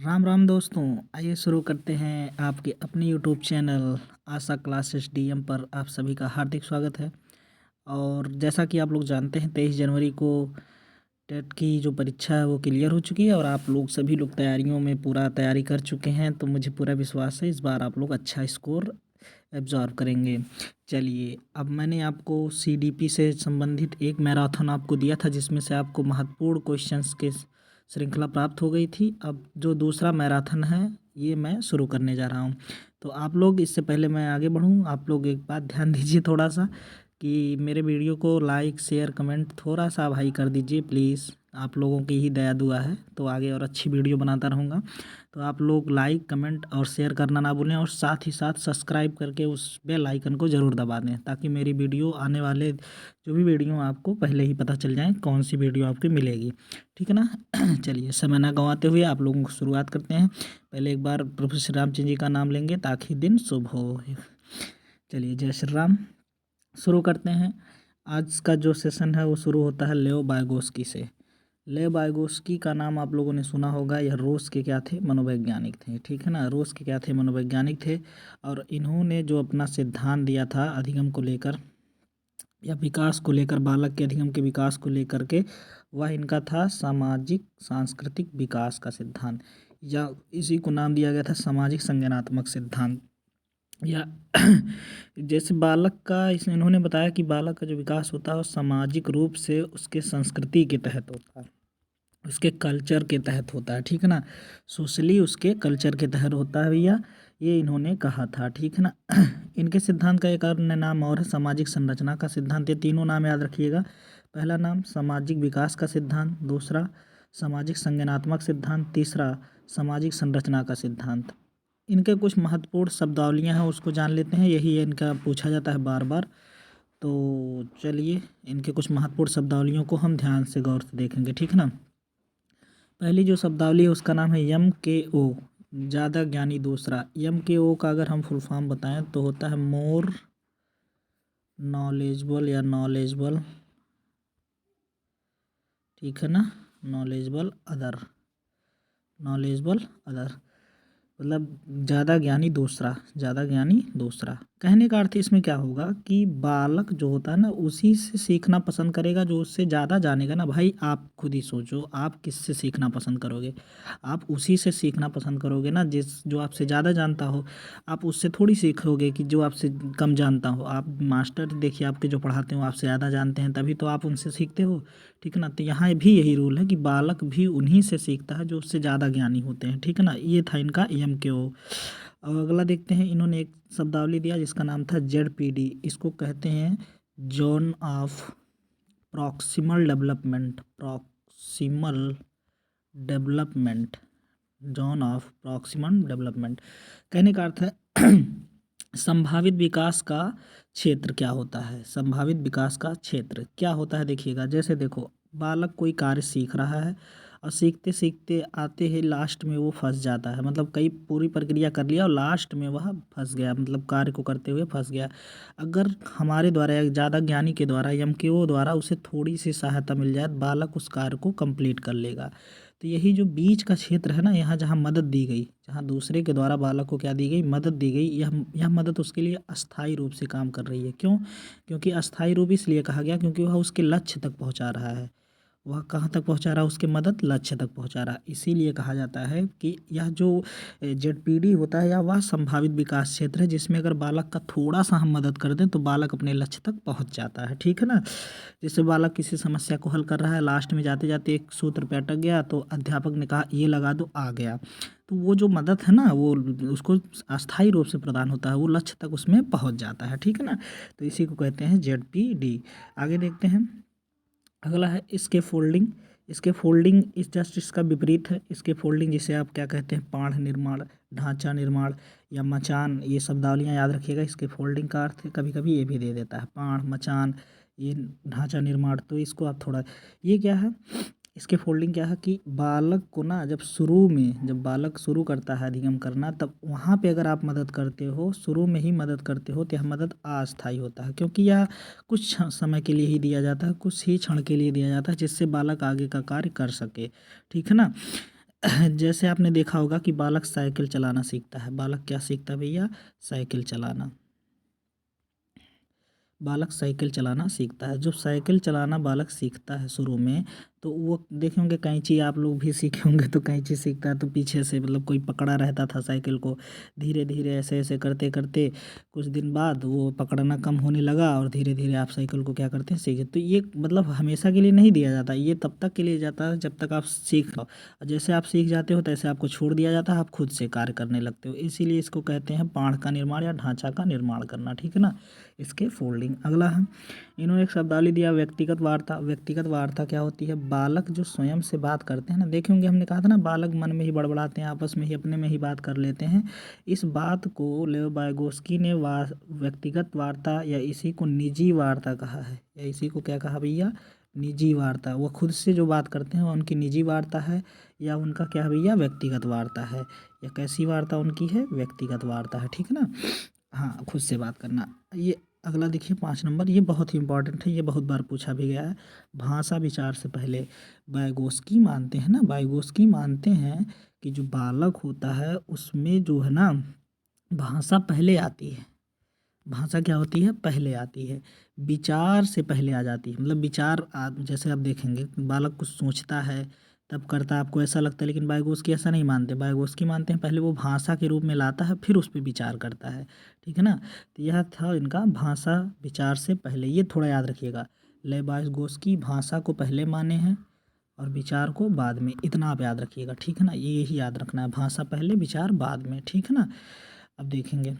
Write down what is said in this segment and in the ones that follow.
राम राम दोस्तों। आइए शुरू करते हैं आपके अपने यूट्यूब चैनल आशा क्लासेस डीएम पर आप सभी का हार्दिक स्वागत है। और जैसा कि आप लोग जानते हैं 23 जनवरी को टेट की जो परीक्षा है वो क्लियर हो चुकी है और आप लोग सभी लोग तैयारियों में पूरा तैयारी कर चुके हैं। तो मुझे पूरा विश्वास है इस बार आप लोग अच्छा स्कोर एब्जॉर्व करेंगे। चलिए, अब मैंने आपको सीडीपी से संबंधित एक मैराथन आपको दिया था जिसमें से आपको महत्वपूर्ण क्वेश्चंस के श्रृंखला प्राप्त हो गई थी। अब जो दूसरा मैराथन है ये मैं शुरू करने जा रहा हूँ। तो आप लोग, इससे पहले मैं आगे बढ़ूँ, आप लोग एक बात ध्यान दीजिए थोड़ा सा कि मेरे वीडियो को लाइक शेयर कमेंट थोड़ा सा भाई कर दीजिए प्लीज़। आप लोगों की ही दया दुआ है तो आगे और अच्छी वीडियो बनाता रहूँगा। तो आप लोग लाइक कमेंट और शेयर करना ना भूलें और साथ ही साथ सब्सक्राइब करके उस बेल आइकन को ज़रूर दबा दें ताकि मेरी वीडियो आने वाले जो भी वीडियो आपको पहले ही पता चल जाए कौन सी वीडियो आपकी मिलेगी। ठीक है ना। चलिए, समय ना गंवाते हुए आप लोगों को शुरुआत करते हैं। पहले एक बार प्रभु श्री रामचंद्र जी का नाम लेंगे ताकि दिन शुभ हो। चलिए, जय श्री राम। शुरू करते हैं। आज का जो सेशन है वो शुरू होता है लेओ वाइगोस्की से। लेओ वाइगोस्की का नाम आप लोगों ने सुना होगा। यह रूस के क्या थे, मनोवैज्ञानिक थे। ठीक है ना, रूस के क्या थे, मनोवैज्ञानिक थे। और इन्होंने जो अपना सिद्धांत दिया था अधिगम को लेकर या विकास को लेकर, बालक के अधिगम के विकास को लेकर के, वह इनका था सामाजिक सांस्कृतिक विकास का सिद्धांत, या इसी को नाम दिया गया था सामाजिक संज्ञानात्मक सिद्धांत। या जैसे बालक का इन्होंने बताया कि बालक का जो विकास होता है वो सामाजिक रूप से उसके संस्कृति के तहत होता है, उसके कल्चर के तहत होता है। ठीक है ना, सोशली उसके कल्चर के तहत होता है भैया, ये इन्होंने कहा था। ठीक है ना। इनके सिद्धांत का एक अन्य नाम और है सामाजिक संरचना का सिद्धांत। ये तीनों नाम याद रखिएगा। पहला नाम सामाजिक विकास का सिद्धांत, दूसरा सामाजिक संज्ञानात्मक सिद्धांत, तीसरा सामाजिक संरचना का सिद्धांत। इनके कुछ महत्वपूर्ण शब्दावलियाँ हैं उसको जान लेते हैं, यही इनका पूछा जाता है बार बार। तो चलिए, इनके कुछ महत्वपूर्ण शब्दावलियों को हम ध्यान से गौर से देखेंगे। ठीक है ना। पहली जो शब्दावली है उसका नाम है यम के ओ, ज़्यादा ज्ञानी दूसरा। यम के ओ का अगर हम फुल फॉर्म बताएं तो होता है मोर नॉलेजबल या नॉलेजबल। ठीक है ना, नॉलेजबल अदर, नॉलेजबल अदर मतलब ज़्यादा ज्ञानी दूसरा, ज़्यादा ज्ञानी दूसरा। कहने का अर्थ इसमें क्या होगा कि बालक जो होता है ना उसी से सीखना पसंद करेगा जो उससे ज़्यादा जानेगा ना। भाई आप खुद ही सोचो, आप किससे सीखना पसंद करोगे? आप उसी से सीखना पसंद करोगे ना जो आपसे ज़्यादा जानता हो। आप उससे थोड़ी सीखोगे कि जो आपसे कम जानता हो। आप मास्टर देखिए, आपके जो पढ़ाते हो आपसे ज़्यादा जानते हैं तभी तो आप उनसे सीखते हो। ठीक है ना। तो यहाँ भी यही रूल है कि बालक भी उन्हीं से सीखता है जो उससे ज़्यादा ज्ञानी होते हैं। ठीक है ना, ये था इनका एम के ओ। अब अगला देखते हैं, इन्होंने एक शब्दावली दिया जिसका नाम था जेड-पी-डी। इसको कहते हैं zone of proximal development, proximal development, zone of proximal development. कहने का अर्थ है संभावित विकास का क्षेत्र क्या होता है। संभावित विकास का क्षेत्र क्या होता है देखिएगा। जैसे देखो, बालक कोई कार्य सीख रहा है और सीखते सीखते आते ही लास्ट में वो फंस जाता है। मतलब कई पूरी प्रक्रिया कर लिया और लास्ट में वह फंस गया, मतलब कार्य को करते हुए फंस गया। अगर हमारे द्वारा या ज़्यादा ज्ञानी के द्वारा एम के ओ द्वारा उसे थोड़ी सी सहायता मिल जाए, बालक उस कार्य को कंप्लीट कर लेगा। तो यही जो बीच का क्षेत्र है ना, यहाँ जहाँ मदद दी गई, जहाँ दूसरे के द्वारा बालक को क्या दी गई, मदद दी गई, यह मदद उसके लिए अस्थायी रूप से काम कर रही है। क्यों? क्योंकि अस्थायी रूप इसलिए कहा गया क्योंकि वह उसके लक्ष्य तक पहुँचा रहा है। वह कहाँ तक पहुँचा रहा है, उसके मदद लक्ष्य तक पहुँचा रहा है। इसीलिए कहा जाता है कि यह जो जेड-पी-डी होता है, या वह संभावित विकास क्षेत्र है जिसमें अगर बालक का थोड़ा सा हम मदद कर दें तो बालक अपने लक्ष्य तक पहुँच जाता है। ठीक है ना। जैसे बालक किसी समस्या को हल कर रहा है, लास्ट में जाते जाते एक सूत्र पे अटक गया तो अध्यापक ने कहा ये लगा दो, आ गया। तो वो जो मदद है ना वो उसको अस्थायी रूप से प्रदान होता है, वो लक्ष्य तक उसमें पहुंच जाता है। ठीक है ना। तो इसी को कहते हैं जेड-पी-डी। आगे देखते हैं, अगला है इसके फोल्डिंग। इसके फोल्डिंग इस जस्ट इसका विपरीत है। इसके फोल्डिंग जिसे आप क्या कहते हैं, पाढ़ निर्माण, ढांचा निर्माण या मचान, ये शब्दावलियाँ याद रखिएगा। इसके फोल्डिंग का अर्थ कभी कभी ये भी दे देता है, पाढ़, मचान, ये ढांचा निर्माण। तो इसको आप थोड़ा, ये क्या है, इसके फोल्डिंग क्या है कि बालक को ना जब शुरू में, जब बालक शुरू करता है अधिगम करना, तब वहाँ पे अगर आप मदद करते हो, शुरू में ही मदद करते हो, तो यह मदद अस्थायी होता है क्योंकि यह कुछ समय के लिए ही दिया जाता है, कुछ ही क्षण के लिए दिया जाता है जिससे बालक आगे का कार्य कर सके। ठीक है ना। जैसे आपने देखा होगा कि बालक साइकिल चलाना सीखता है। बालक क्या सीखता है भैया? साइकिल चलाना। बालक साइकिल चलाना सीखता है। जब साइकिल चलाना बालक सीखता है शुरू में, तो वो देखे होंगे कैंची, आप लोग भी सीखे होंगे, तो कैंची सीखता है तो पीछे से मतलब कोई पकड़ा रहता था साइकिल को। धीरे धीरे ऐसे ऐसे करते करते कुछ दिन बाद वो पकड़ना कम होने लगा और धीरे धीरे आप साइकिल को क्या करते हैं, सीखे। तो ये मतलब हमेशा के लिए नहीं दिया जाता, ये तब तक के लिए जाता है जब तक आप सीख लो। और जैसे आप सीख जाते हो तैसे आपको छोड़ दिया जाता है, आप खुद से कार्य करने लगते हो। इसीलिए इसको कहते हैं पाढ़ का निर्माण या ढांचा का निर्माण करना, ठीक है ना। इसके फोल्डिंग। अगला है, इन्होंने एक शब्दावली दिया, व्यक्तिगत वार्ता। व्यक्तिगत वार्ता क्या होती है? बालक जो स्वयं से बात करते हैं ना, देखे होंगे हमने कहा था ना, बालक मन में ही बड़बड़ाते हैं, आपस में ही अपने में ही बात कर लेते हैं। इस बात को लेव वाइगोस्की ने व्यक्तिगत वार्ता या इसी को निजी वार्ता कहा है। या इसी को क्या कहा भैया? निजी वार्ता। वो खुद से जो बात करते हैं वो उनकी निजी वार्ता है, या उनका क्या है भैया? व्यक्तिगत वार्ता है। या कैसी वार्ता उनकी है? व्यक्तिगत वार्ता है, ठीक है ना। हाँ, खुद से बात करना। ये अगला देखिए 5 नंबर, ये बहुत ही इंपॉर्टेंट है, ये बहुत बार पूछा भी गया है। भाषा विचार से पहले। वाइगोस्की मानते हैं ना, वाइगोस्की मानते हैं कि जो बालक होता है उसमें जो है ना, भाषा पहले आती है। भाषा क्या होती है? पहले आती है। विचार से पहले आ जाती है। मतलब विचार जैसे आप देखेंगे बालक कुछ सोचता है तब करता है, आपको ऐसा लगता है, लेकिन वाइगोस्की ऐसा नहीं मानते। वाइगोस्की मानते हैं पहले वो भाषा के रूप में लाता है, फिर उस पर विचार करता है, ठीक है ना। तो यह था इनका भाषा विचार से पहले, ये थोड़ा याद रखिएगा। वाइगोस्की भाषा को पहले माने हैं और विचार को बाद में, इतना आप याद रखिएगा, ठीक है ना। ये यही याद रखना है, भाषा पहले विचार बाद में, ठीक है ना। अब देखेंगे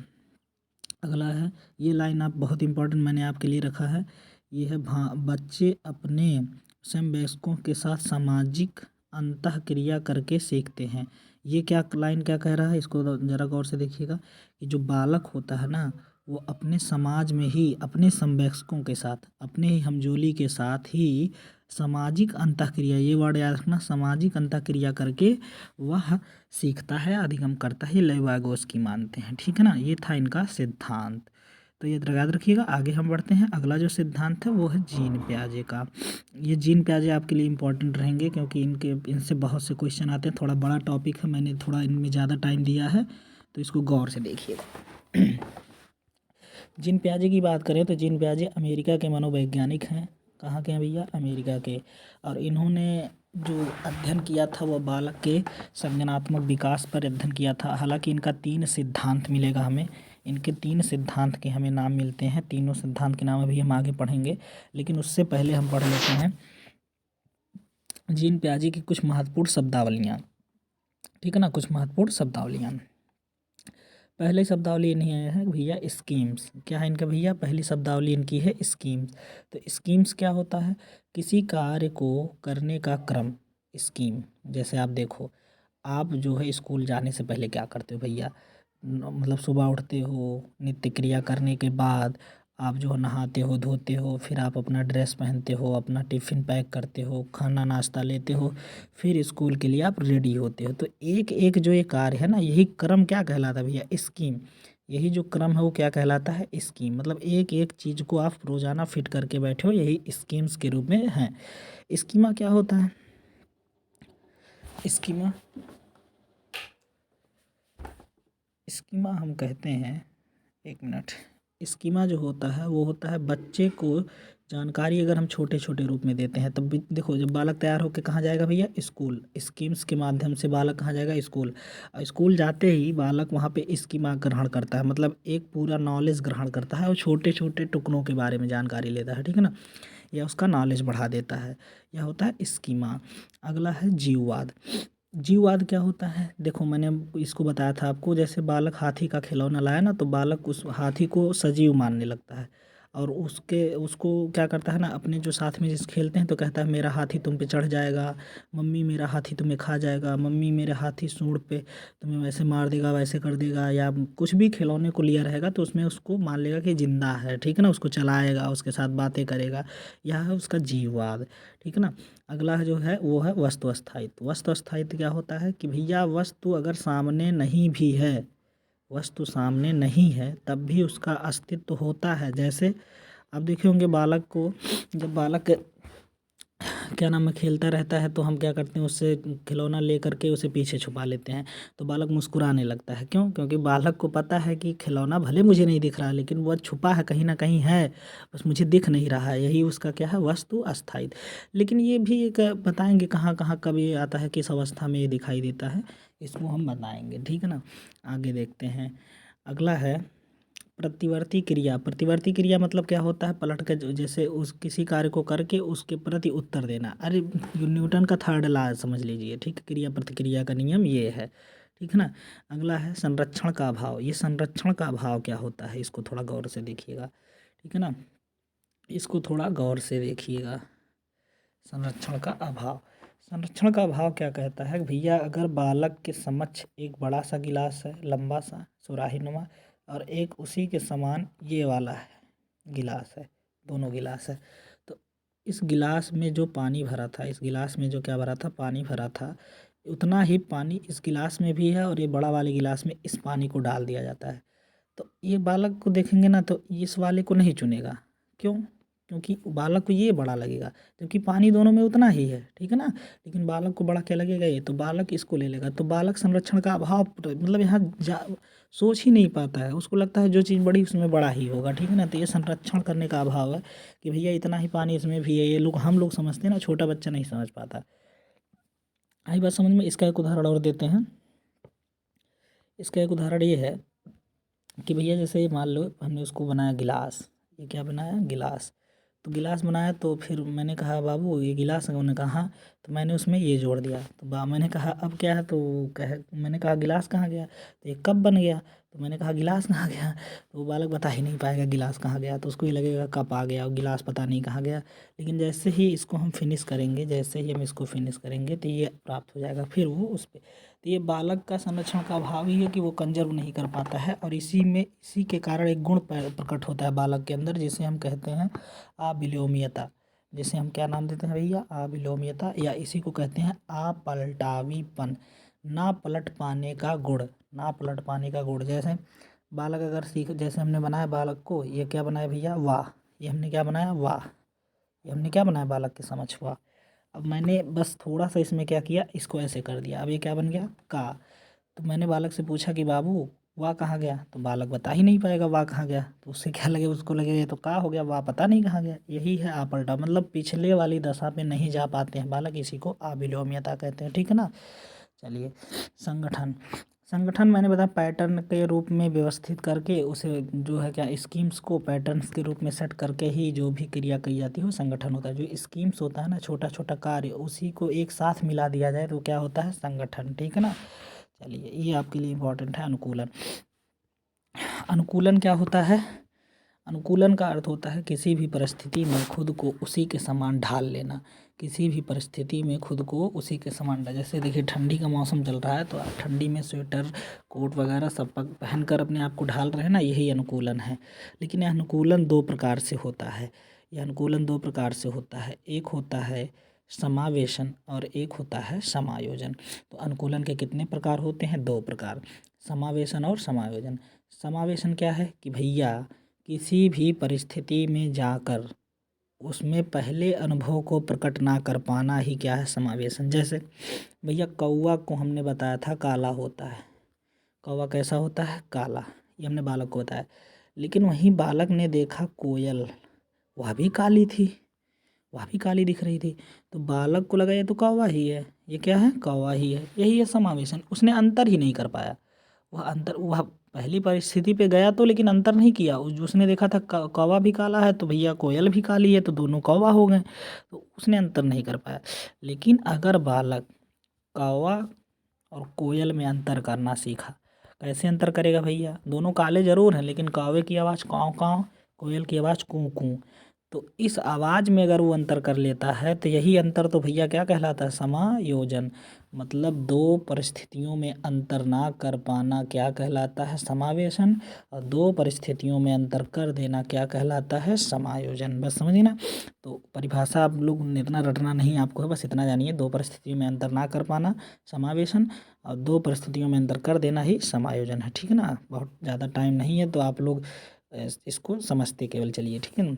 अगला है, ये लाइन आप बहुत इंपॉर्टेंट मैंने आपके लिए रखा है। ये है, बच्चे अपने समवयस्कों के साथ सामाजिक अंतःक्रिया करके सीखते हैं। ये क्या लाइन क्या कह रहा है, इसको जरा गौर से देखिएगा कि जो बालक होता है ना, वो अपने समाज में ही अपने समवयस्कों के साथ, अपने ही हमजोली के साथ ही सामाजिक अंतःक्रिया, ये वर्ड याद रखना, सामाजिक अंतःक्रिया करके वह सीखता है, अधिगम करता है। ये लेवागोस्की मानते हैं, ठीक है ना। ये था इनका सिद्धांत। तो ये याद रखिएगा। आगे हम बढ़ते हैं, अगला जो सिद्धांत है वो है जीन पियाजे का। ये जीन पियाजे आपके लिए इंपॉर्टेंट रहेंगे क्योंकि इनसे बहुत से क्वेश्चन आते हैं। थोड़ा बड़ा टॉपिक है, मैंने थोड़ा इनमें ज़्यादा टाइम दिया है, तो इसको गौर से देखिएगा। जीन पियाजे की बात करें तो जीन पियाजे अमेरिका के मनोवैज्ञानिक हैं। कहाँ के हैं भैया? अमेरिका के। और इन्होंने जो अध्ययन किया था वो बालक के संज्ञानात्मक विकास पर अध्ययन किया था। हालांकि इनका 3 सिद्धांत मिलेगा हमें, इनके 3 सिद्धांत के हमें नाम मिलते हैं। तीनों सिद्धांत के नाम अभी हम आगे पढ़ेंगे, लेकिन उससे पहले हम पढ़ लेते हैं जीन पियाजे की कुछ महत्वपूर्ण शब्दावलियाँ, ठीक है ना। कुछ महत्वपूर्ण शब्दावलियाँ। पहले शब्दावली इन्हीं है भैया, स्कीम्स। क्या है इनका भैया? पहली शब्दावली इनकी है स्कीम्स। तो स्कीम्स क्या होता है? किसी कार्य को करने का क्रम, स्कीम। जैसे आप देखो, आप जो है स्कूल जाने से पहले क्या करते हो भैया? मतलब सुबह उठते हो, नित्य क्रिया करने के बाद आप जो है नहाते हो, धोते हो, फिर आप अपना ड्रेस पहनते हो, अपना टिफ़िन पैक करते हो, खाना नाश्ता लेते हो, फिर स्कूल के लिए आप रेडी होते हो। तो एक एक जो ये कार्य है ना, यही क्रम क्या कहलाता है भैया? स्कीम। यही जो क्रम है वो क्या कहलाता है? स्कीम। मतलब एक एक चीज़ को आप रोज़ाना फिट करके बैठे हो, यही स्कीम्स के रूप में है। स्कीमा क्या होता है? स्कीमा स्कीमा हम कहते हैं, एक मिनट। स्कीमा जो होता है वो होता है बच्चे को जानकारी अगर हम छोटे छोटे रूप में देते हैं, तब भी देखो जब बालक तैयार होकर कहाँ जाएगा भैया? स्कूल। स्कीम्स के माध्यम से बालक कहाँ जाएगा? स्कूल। और स्कूल जाते ही बालक वहाँ पे स्कीमा ग्रहण करता है, मतलब एक पूरा नॉलेज ग्रहण करता है और छोटे छोटे टुकड़ों के बारे में जानकारी लेता है, ठीक है ना। या उसका नॉलेज बढ़ा देता है, यह होता है स्कीमा। अगला है जीववाद। जीववाद क्या होता है? देखो मैंने इसको बताया था आपको, जैसे बालक हाथी का खिलौना लाया ना, तो बालक उस हाथी को सजीव मानने लगता है और उसको क्या करता है ना, अपने जो साथ में जिस खेलते हैं तो कहता है मेरा हाथी तुम पे चढ़ जाएगा, मम्मी मेरा हाथी तुम्हें खा जाएगा, मम्मी मेरे हाथी सूंड पे तुम्हें वैसे मार देगा, वैसे कर देगा। या कुछ भी खिलौने को लिया रहेगा तो उसमें उसको मान लेगा कि जिंदा है, ठीक है ना। उसको चलाएगा, उसके साथ बातें करेगा, यह है उसका जीववाद, ठीक है ना। अगला जो है वो है वस्तु स्थायित्व। वस्तु स्थायित्व क्या होता है कि भैया वस्तु अगर सामने नहीं भी है, वस्तु सामने नहीं है तब भी उसका अस्तित्व होता है। जैसे आप देखे होंगे बालक को, जब बालक क्या नाम है खेलता रहता है तो हम क्या करते हैं उससे खिलौना ले करके उसे पीछे छुपा लेते हैं। तो बालक मुस्कुराने लगता है, क्यों? क्योंकि बालक को पता है कि खिलौना भले मुझे नहीं दिख रहा है लेकिन वह छुपा है, कहीं ना कहीं है, बस मुझे दिख नहीं रहा है। यही उसका क्या है, वस्तु अस्थायित्व। लेकिन ये भी एक बताएंगे कहाँ कहाँ कब ये आता है, किस अवस्था में ये दिखाई देता है, इसको हम बताएंगे, ठीक है ना। आगे देखते हैं। अगला है प्रतिवर्ती क्रिया। प्रतिवर्ती क्रिया मतलब क्या होता है, पलट कर जैसे उस किसी कार्य को करके उसके प्रति उत्तर देना। अरे न्यूटन का थर्ड लॉ समझ लीजिए, ठीक। क्रिया प्रतिक्रिया का नियम ये है, ठीक है ना। अगला है संरक्षण का अभाव। ये संरक्षण का अभाव क्या होता है, इसको थोड़ा गौर से देखिएगा, ठीक है ना। इसको थोड़ा गौर से देखिएगा। संरक्षण का अभाव, संरक्षण का अभाव क्या कहता है भैया, अगर बालक के समक्ष एक बड़ा सा गिलास है, लंबा सा सुराही नुमा, और एक उसी के समान ये वाला है गिलास है, दोनों गिलास है, तो इस गिलास में जो पानी भरा था, इस गिलास में जो क्या भरा था, पानी भरा था, उतना ही पानी इस गिलास में भी है, और ये बड़ा वाले गिलास में इस पानी को डाल दिया जाता है। तो ये बालक को देखेंगे ना तो इस वाले को नहीं चुनेगा, क्यों? क्योंकि बालक को ये बड़ा लगेगा, क्योंकि पानी दोनों में उतना ही है, ठीक है ना। लेकिन बालक को बड़ा क्या लगेगा, ये, तो बालक इसको ले लेगा। तो बालक संरक्षण का अभाव मतलब यहाँ सोच ही नहीं पाता है, उसको लगता है जो चीज़ बड़ी उसमें बड़ा ही होगा, ठीक है ना। तो ये संरक्षण करने का अभाव है कि भैया इतना ही पानी इसमें भी है। ये लोग हम लोग समझते हैं ना, छोटा बच्चा नहीं समझ पाता। आई बात समझ में। इसका एक उदाहरण और देते हैं। इसका एक उदाहरण ये है कि भैया जैसे मान लो हमने उसको बनाया गिलास, ये क्या बनाया, गिलास। तो गिलास बनाया तो फिर मैंने कहा बाबू ये गिलास है, उन्होंने कहा हाँ, तो मैंने उसमें ये जोड़ दिया। तो मैंने कहा अब क्या है, तो मैंने कहा गिलास कहाँ गया, तो एक कप बन गया। तो मैंने कहा गिलास कहाँ गया, तो वो बालक बता ही नहीं पाएगा गिलास कहाँ गया, तो उसको ये लगेगा कप आ गया और गिलास पता नहीं कहाँ गया। लेकिन जैसे ही इसको हम फिनिश करेंगे, जैसे ही हम इसको फिनिश करेंगे तो ये प्राप्त हो जाएगा, फिर वो उस पर। तो ये बालक का संरक्षण का अभाव ही है कि वो कंजर्व नहीं कर पाता है, और इसी के कारण एक गुण प्रकट होता है बालक के अंदर, जिसे हम कहते हैं अविलोम्यता। जिसे हम क्या नाम देते हैं भैया, अविलोम्यता, या इसी को कहते हैं अपलटावीपन, ना पलट पाने का गुण, ना पलट पाने का गुण। जैसे बालक अगर जैसे हमने बनाया बालक को, ये क्या बनाया भैया, वाह। ये हमने क्या बनाया, वाह। ये हमने क्या बनाया, बालक के समझ, वाह। अब मैंने बस थोड़ा सा इसमें क्या किया, इसको ऐसे कर दिया, अब ये क्या बन गया, का। तो मैंने बालक से पूछा कि बाबू वाह कहाँ गया, तो बालक बता ही नहीं पाएगा वाह कहाँ गया। तो उससे क्या लगेगा, उसको लगेगा ये तो का हो गया, वाह पता नहीं कहाँ गया। यही है आपलटा, मतलब पिछले वाली दशा पे नहीं जा पाते हैं बालक, इसी को अविलोम्यता कहते हैं, ठीक है ना। चलिए, संगठन। संगठन मैंने बताया पैटर्न के रूप में व्यवस्थित करके उसे जो है क्या, स्कीम्स को पैटर्न्स के रूप में सेट करके ही जो भी क्रिया की जाती है वो संगठन होता है। जो स्कीम्स होता है ना, छोटा छोटा कार्य, उसी को एक साथ मिला दिया जाए तो क्या होता है, संगठन, ठीक है ना। चलिए, ये आपके लिए इम्पोर्टेंट है, अनुकूलन। अनुकूलन क्या होता है, अनुकूलन का अर्थ होता है किसी भी परिस्थिति में खुद को उसी के समान ढाल लेना। किसी भी परिस्थिति में खुद को उसी के समान जैसे देखिए ठंडी का मौसम चल रहा है, तो आप ठंडी में स्वेटर कोट वगैरह सब पहन कर अपने आप को ढाल रहे हैं ना, यही अनुकूलन है। लेकिन यह अनुकूलन दो प्रकार से होता है। यह अनुकूलन दो प्रकार से होता है, एक होता है समावेशन और एक होता है समायोजन। तो अनुकूलन के कितने प्रकार होते हैं, दो प्रकार, समावेशन और समायोजन। समावेशन क्या है कि भैया किसी भी परिस्थिति में जाकर उसमें पहले अनुभव को प्रकट ना कर पाना ही क्या है, समावेशन। जैसे भैया कौवा को हमने बताया था काला होता है, कौवा कैसा होता है, काला, ये हमने बालक को बताया। लेकिन वहीं बालक ने देखा कोयल, वह भी काली थी, वह भी काली दिख रही थी। तो बालक को लगा ये तो कौवा ही है, ये क्या है, कौवा ही है। यही है समावेशन, उसने अंतर ही नहीं कर पाया। वह पहली परिस्थिति पे गया तो, लेकिन अंतर नहीं किया। उसने देखा था कौवा भी काला है तो भैया कोयल भी काली है, तो दोनों कौवा हो गए, तो उसने अंतर नहीं कर पाया। लेकिन अगर बालक कौवा और कोयल में अंतर करना सीखा, कैसे अंतर करेगा भैया, दोनों काले जरूर हैं लेकिन कौवे की आवाज़ काँव काँव, कोयल की आवाज़ कूँ कूँ। तो इस आवाज़ में अगर वो अंतर कर लेता है तो यही अंतर तो भैया क्या कहलाता है, समायोजन। मतलब दो परिस्थितियों में अंतर ना कर पाना क्या कहलाता है, समावेशन। और दो परिस्थितियों में अंतर कर देना क्या कहलाता है, समायोजन। बस समझिए ना। तो परिभाषा आप लोग इतना रटना नहीं आपको है, बस इतना जानिए, दो परिस्थितियों में अंतर ना कर पाना समावेशन, और दो परिस्थितियों में अंतर कर देना ही समायोजन है, ठीक है ना। बहुत ज़्यादा टाइम नहीं है तो आप लोग इसको समझते केवल चलिए, ठीक है ना।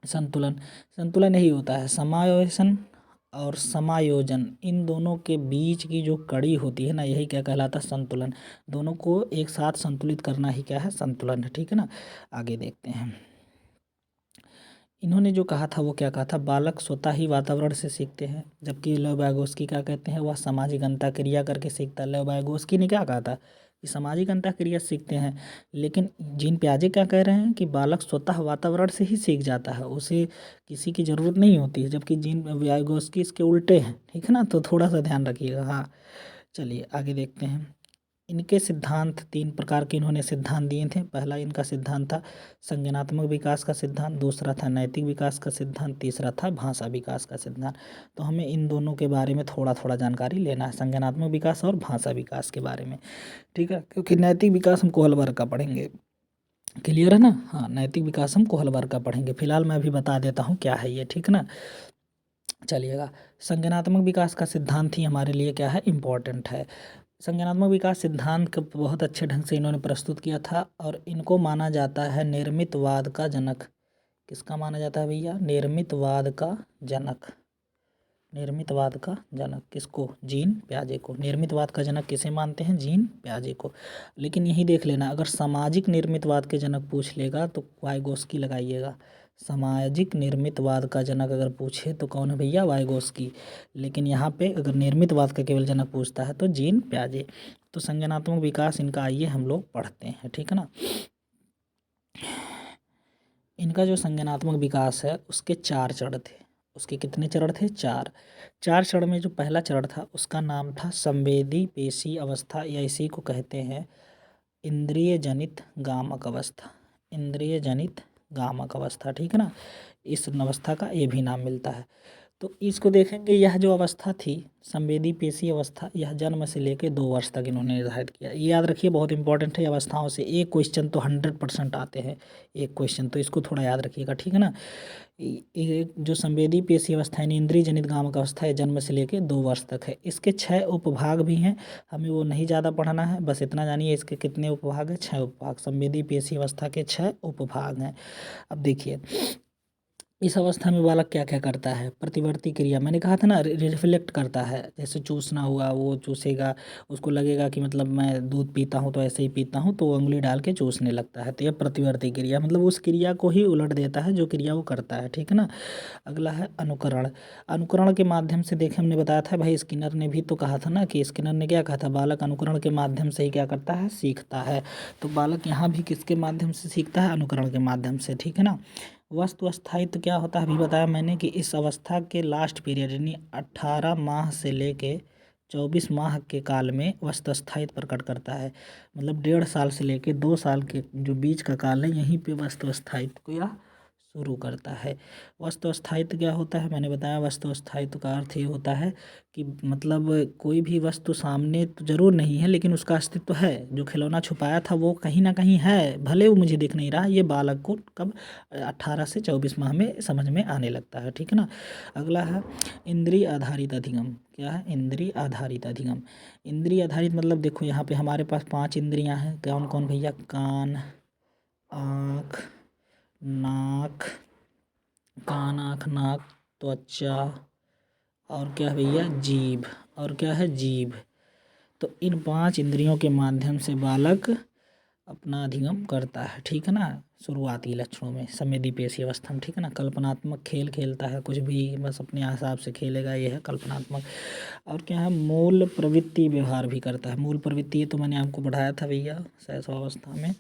संतुलन, संतुलन यही होता है, समावेशन और समायोजन, इन दोनों के बीच की जो कड़ी होती है ना, यही क्या कहलाता है, संतुलन। दोनों को एक साथ संतुलित करना ही क्या है, संतुलन है। ठीक है ना, आगे देखते हैं। इन्होंने जो कहा था वो क्या कहा था, बालक स्वतः ही वातावरण से सीखते हैं, जबकि लेव वाइगोस्की क्या कहते हैं, वह सामाजिक अंतःक्रिया करके सीखता है। लेव वाइगोस्की ने क्या कहा था कि सामाजिक अंतःक्रिया सीखते हैं, लेकिन जीन पियाजे क्या कह रहे हैं कि बालक स्वतः वातावरण से ही सीख जाता है, उसे किसी की ज़रूरत नहीं होती है, जबकि जीन वाइगोस्की इसके उल्टे हैं। ठीक है ना, तो थोड़ा सा ध्यान रखिएगा। हाँ, चलिए आगे देखते हैं। इनके सिद्धांत, 3 प्रकार के इन्होंने सिद्धांत दिए थे। पहला इनका सिद्धांत था संज्ञानात्मक विकास का सिद्धांत, दूसरा था नैतिक विकास का सिद्धांत, तीसरा था भाषा विकास का सिद्धांत। तो हमें इन दोनों के बारे में थोड़ा थोड़ा जानकारी लेना है, संज्ञानात्मक विकास और भाषा विकास के बारे में। ठीक है, क्योंकि नैतिक विकास हम कोहलबर्ग का पढ़ेंगे। क्लियर है ना। हाँ, नैतिक विकास हम कोहलबर्ग का पढ़ेंगे। फिलहाल मैं अभी बता देता हूँ क्या है ये। ठीक है ना, चलिएगा। संज्ञानात्मक विकास का सिद्धांत ही हमारे लिए क्या है, इम्पोर्टेंट है। संज्ञानात्मक विकास सिद्धांत को बहुत अच्छे ढंग से इन्होंने प्रस्तुत किया था, और इनको माना जाता है निर्मितवाद का जनक। किसका माना जाता है भैया, निर्मितवाद का जनक। निर्मितवाद का जनक किसको, जीन पियाजे को। निर्मितवाद का जनक किसे मानते हैं, जीन पियाजे को। लेकिन यही देख लेना, अगर सामाजिक निर्मितवाद के जनक पूछ लेगा तो वाइगोस्की लगाइएगा। सामाजिक निर्मितवाद का जनक अगर पूछे तो कौन है भैया, वाइगोस्की। लेकिन यहाँ पे अगर निर्मितवाद का केवल जनक पूछता है तो जीन पियाजे। तो संज्ञानात्मक विकास इनका आइए हम लोग पढ़ते हैं। ठीक है ना, इनका जो संज्ञानात्मक विकास है उसके 4 चरण थे। उसके कितने चरण थे, 4। 4 चरण में जो पहला चरण था उसका नाम था संवेदी पेशी अवस्था, या इसी को कहते हैं इंद्रिय जनित गामक अवस्था। इंद्रिय जनित गामक अवस्था। ठीक है ना, इस अवस्था का ये भी नाम मिलता है। तो इसको देखेंगे, यह जो अवस्था थी संवेदी पेशी अवस्था, यह जन्म से लेकर 2 वर्ष तक इन्होंने निर्धारित किया। ये याद रखिए, बहुत इंपॉर्टेंट है। अवस्थाओं से एक क्वेश्चन तो 100% आते हैं, एक क्वेश्चन, तो इसको थोड़ा याद रखिएगा। ठीक है ना, ये जो संवेदी पेशी अवस्था यानी इंद्रिय जनित गामक अवस्था है, जन्म से लेकर 2 वर्ष तक है। इसके 6 उपभाग भी हैं, हमें वो नहीं ज़्यादा पढ़ना है, बस इतना जानिए इसके कितने उपभाग हैं, 6 उपभाग। संवेदी पेशी अवस्था के 6 उपभाग हैं। अब देखिए, इस अवस्था में बालक क्या क्या करता है, प्रतिवर्ती क्रिया, मैंने कहा था ना, रिफ्लेक्ट करता है। जैसे चूसना हुआ, वो चूसेगा, उसको लगेगा कि मतलब मैं दूध पीता हूँ तो ऐसे ही पीता हूँ, तो वो उंगली डाल के चूसने लगता है। तो यह प्रतिवर्ती क्रिया, मतलब उस क्रिया को ही उलट देता है जो क्रिया वो करता है। ठीक है ना, अगला है अनुकरण। अनुकरण के माध्यम से देखे, हमने बताया था भाई, स्किनर ने भी तो कहा था ना, कि स्किनर ने क्या कहा था, बालक अनुकरण के माध्यम से ही क्या करता है, सीखता है। तो बालक यहाँ भी किसके माध्यम से सीखता है, अनुकरण के माध्यम से। ठीक है ना, वस्तु स्थायित्व क्या होता है, अभी बताया मैंने कि इस अवस्था के लास्ट पीरियड यानी 18 माह से लेके 24 माह के काल में वस्तु स्थायित्व प्रकट करता है। मतलब 1.5 साल से लेके 2 साल के जो बीच का काल है, यहीं पे वस्तु स्थायित्व को यह शुरू करता है। वस्तु स्थायित्व क्या होता है, मैंने बताया, वस्तु स्थायित्व का अर्थ ये होता है कि मतलब कोई भी वस्तु सामने तो जरूर नहीं है, लेकिन उसका अस्तित्व है। जो खिलौना छुपाया था वो कहीं ना कहीं है, भले वो मुझे दिख नहीं रहा। ये बालक को कब, 18 से 24 माह में समझ में आने लगता है। ठीक है ना, अगला है इंद्रिय आधारित अधिगम। क्या है, इंद्रिय आधारित अधिगम। इंद्रिय आधारित मतलब देखो, यहाँ पे हमारे पास 5 इंद्रियां हैं। कौन कौन भैया, कान, आँख, नाक, कान, आँख, नाक, त्वचा, और क्या है भैया, जीभ। और क्या है, जीभ। तो इन 5 इंद्रियों के माध्यम से बालक अपना अधिगम करता है। ठीक है ना, शुरुआती लक्षणों में संवेदी पेशी अवस्था में। ठीक है ना, कल्पनात्मक खेल खेलता है, कुछ भी बस अपने हिसाब से खेलेगा, ये है कल्पनात्मक। और क्या है, मूल प्रवृत्ति व्यवहार भी करता है। मूल प्रवृत्ति, ये तो मैंने आपको पढ़ाया था भैया शैशवावस्था में।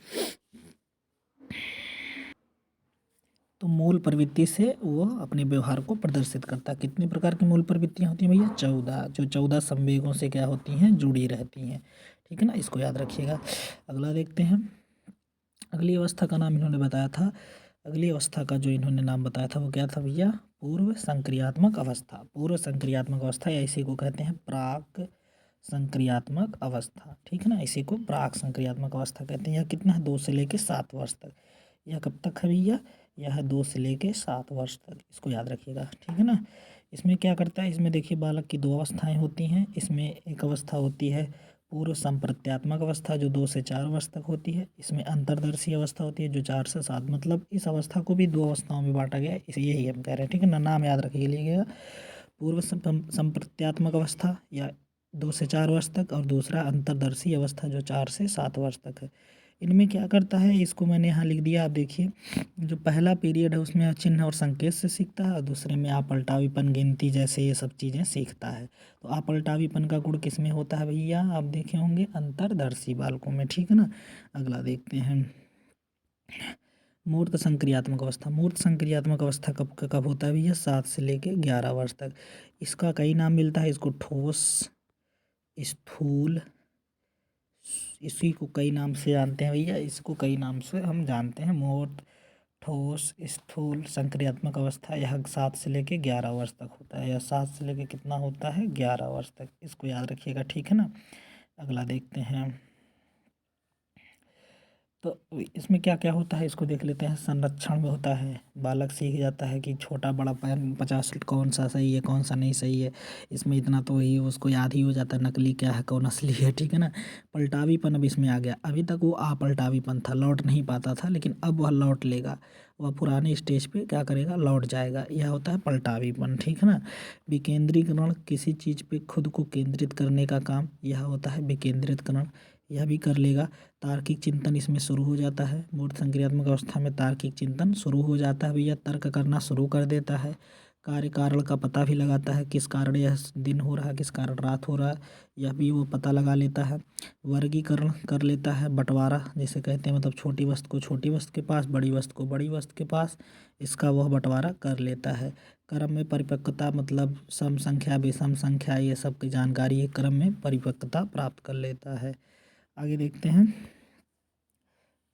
तो मूल प्रवृत्ति से वो अपने व्यवहार को प्रदर्शित करता है। कितने प्रकार की मूल प्रवृत्तियाँ होती हैं भैया, 14, जो 14 संवेगों से क्या होती हैं, जुड़ी रहती हैं। ठीक है ना, इसको याद रखिएगा। अगला देखते हैं, अगली अवस्था का नाम इन्होंने बताया था। अगली अवस्था का जो इन्होंने नाम बताया था वो क्या था भैया, पूर्व संक्रियात्मक अवस्था। पूर्व संक्रियात्मक अवस्था, या इसी को कहते हैं प्राक संक्रियात्मक अवस्था। ठीक है ना, इसी को प्राक संक्रियात्मक अवस्था कहते हैं। यह कितना है, 2 से लेकर 7 वर्ष तक। यह कब तक है भैया, यह है 2 से लेकर 7 वर्ष तक। इसको याद रखिएगा। ठीक है ना, इसमें क्या करता है, इसमें देखिए बालक की 2 अवस्थाएं होती हैं। इसमें एक अवस्था होती है पूर्व संप्रत्यात्मक अवस्था, जो 2 से 4 वर्ष तक होती है। इसमें अंतर्दर्शी अवस्था होती है जो 4 से 7, मतलब इस अवस्था को भी 2 अवस्थाओं में बांटा गया है, इसे यही हम कह रहे हैं। ठीक है ना, नाम याद रखिएगा। पूर्व संप्रत्यात्मक अवस्था या 2 से 4 वर्ष तक, और दूसरा अंतर्दर्शी अवस्था जो 4 से 7 वर्ष तक है। इनमें क्या करता है, इसको मैंने यहाँ लिख दिया, आप देखिए। जो पहला पीरियड है उसमें चिन्ह और संकेत से सीखता है, और दूसरे में आपलटावीपन, गिनती जैसे ये सब चीज़ें सीखता है। तो आपलटावीपन का गुण किस में होता है भैया, आप देखे होंगे अंतर्दर्शी बालकों में, ठीक है ना। अगला देखते हैं, मूर्त संक्रियात्मक अवस्था। मूर्त संक्रियात्मक अवस्था कब कब होता है भैया, 7 से लेके 11 वर्ष तक। इसका कई नाम मिलता है, इसको ठोस, स्थूल, इसी को कई नाम से जानते हैं भैया, इसको कई नाम से हम जानते हैं। मूर्त, ठोस, स्थूल, संक्रियात्मक अवस्था। यह 7 से लेके 11 वर्ष तक होता है, या 7 से लेके कितना होता है, 11 वर्ष तक। इसको याद रखिएगा, ठीक है ना। अगला देखते हैं, तो इसमें क्या क्या होता है इसको देख लेते हैं। संरक्षण में होता है, बालक सीख जाता है कि छोटा बड़ा 50 कौन सा सही है, कौन सा नहीं सही है। इसमें इतना तो ही उसको याद ही हो जाता है, नकली क्या है, कौन असली है, ठीक है ना। पलटावीपन अब इसमें आ गया। अभी तक वो अपलटावीपन था, लौट नहीं पाता था, लेकिन अब वह लौट लेगा। वह पुराने स्टेज पे क्या करेगा, लौट जाएगा। यह होता है पलटावीपन, ठीक है ना। विकेंद्रीकरण, किसी चीज़ पे खुद को केंद्रित करने का काम, यह होता है विकेंद्रितकरण, यह भी कर लेगा। तार्किक चिंतन इसमें शुरू हो जाता है। मूर्त संक्रियात्मक अवस्था में तार्किक चिंतन शुरू हो जाता है भैया, तर्क करना शुरू कर देता है। कार्य कारण का पता भी लगाता है, किस कारण यह दिन हो रहा है, किस कारण रात हो रहा है, यह भी वो पता लगा लेता है। वर्गीकरण कर लेता है, बंटवारा जिसे कहते हैं, मतलब छोटी वस्तु को छोटी वस्तु के पास, बड़ी वस्तु को बड़ी वस्तु के पास, इसका वह बंटवारा कर लेता है। क्रम में परिपक्वता, मतलब सम संख्या विषम संख्या ये सब की जानकारी क्रम में परिपक्वता प्राप्त कर लेता है। आगे देखते हैं,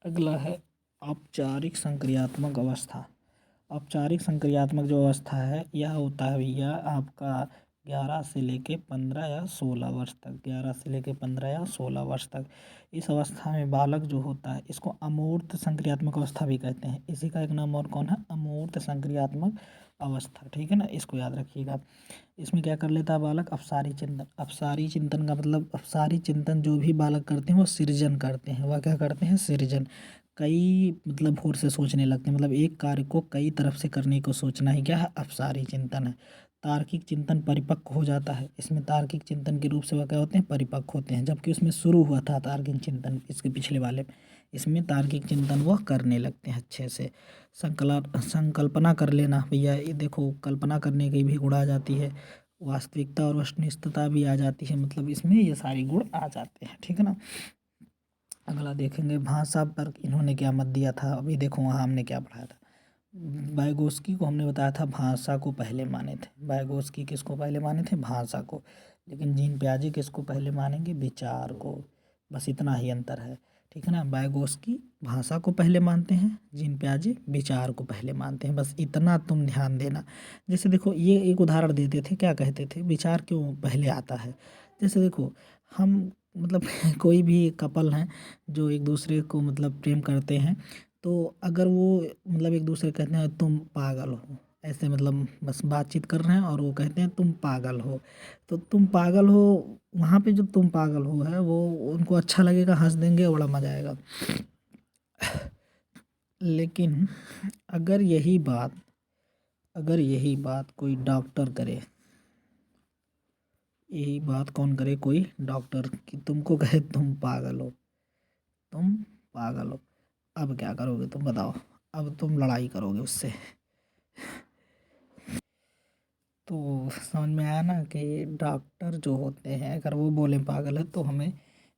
अगला है औपचारिक संक्रियात्मक अवस्था। औपचारिक संक्रियात्मक जो अवस्था है यह होता है भैया आपका 11 से लेके 15 या 16 वर्ष तक। 11 से लेके 15 या 16 वर्ष तक इस अवस्था में बालक जो होता है, इसको अमूर्त संक्रियात्मक अवस्था भी कहते हैं। इसी का एक नाम और कौन है, अमूर्त संक्रियात्मक अवस्था, ठीक है ना। इसको याद रखिएगा। इसमें क्या कर लेता है बालक, अपसारी चिंतन। अपसारी चिंतन का मतलब, अपसारी चिंतन जो भी बालक करते हैं वो सृजन करते हैं। वह क्या करते हैं, सृजन। कई मतलब भोर से सोचने लगते हैं, मतलब एक कार्य को कई तरफ से करने को सोचना ही क्या है, अपसारी चिंतन है। तार्किक चिंतन परिपक्व हो जाता है। इसमें तार्किक चिंतन के रूप से वह क्या होते हैं, परिपक्व होते हैं। जबकि उसमें शुरू हुआ था तार्किक चिंतन, इसके पिछले वाले में, इसमें तार्किक चिंतन वह करने लगते हैं अच्छे से। संकल्पना कर लेना भैया, ये देखो कल्पना करने की भी गुण आ जाती है। वास्तविकता और वस्तुनिष्ठता भी आ जाती है, मतलब इसमें ये सारी गुण आ जाते हैं, ठीक है ना। अगला देखेंगे, भाषा पर इन्होंने क्या मत दिया था। अभी देखो वहाँ हमने क्या पढ़ाया था, वाइगोस्की को हमने बताया था भाषा को पहले माने थे। वाइगोस्की किसको पहले माने थे, भाषा को। लेकिन जीन प्याजे किसको पहले मानेंगे, विचार को। बस इतना ही अंतर है, ठीक है ना। वाइगोस्की भाषा को पहले मानते हैं, जीन प्याजे विचार को पहले मानते हैं। बस इतना तुम ध्यान देना। जैसे देखो ये एक उदाहरण देते थे, क्या कहते थे, विचार क्यों पहले आता है। जैसे देखो हम मतलब कोई भी कपल हैं जो एक दूसरे को मतलब प्रेम करते हैं, तो अगर वो मतलब एक दूसरे कहते हैं तुम पागल हो, ऐसे मतलब बस बातचीत कर रहे हैं और वो कहते हैं तुम पागल हो, तो तुम पागल हो, वहाँ पे जो तुम पागल हो है वो उनको अच्छा लगेगा, हंस देंगे, बड़ा मजा आएगा। लेकिन अगर यही बात कोई डॉक्टर करे, यही बात कौन करे, कोई डॉक्टर, कि तुमको कहे तुम पागल हो, तुम पागल हो, अब क्या करोगे तुम बताओ। अब तुम लड़ाई करोगे उससे। तो समझ में आया ना कि डॉक्टर जो होते हैं अगर वो बोले पागल है तो हमें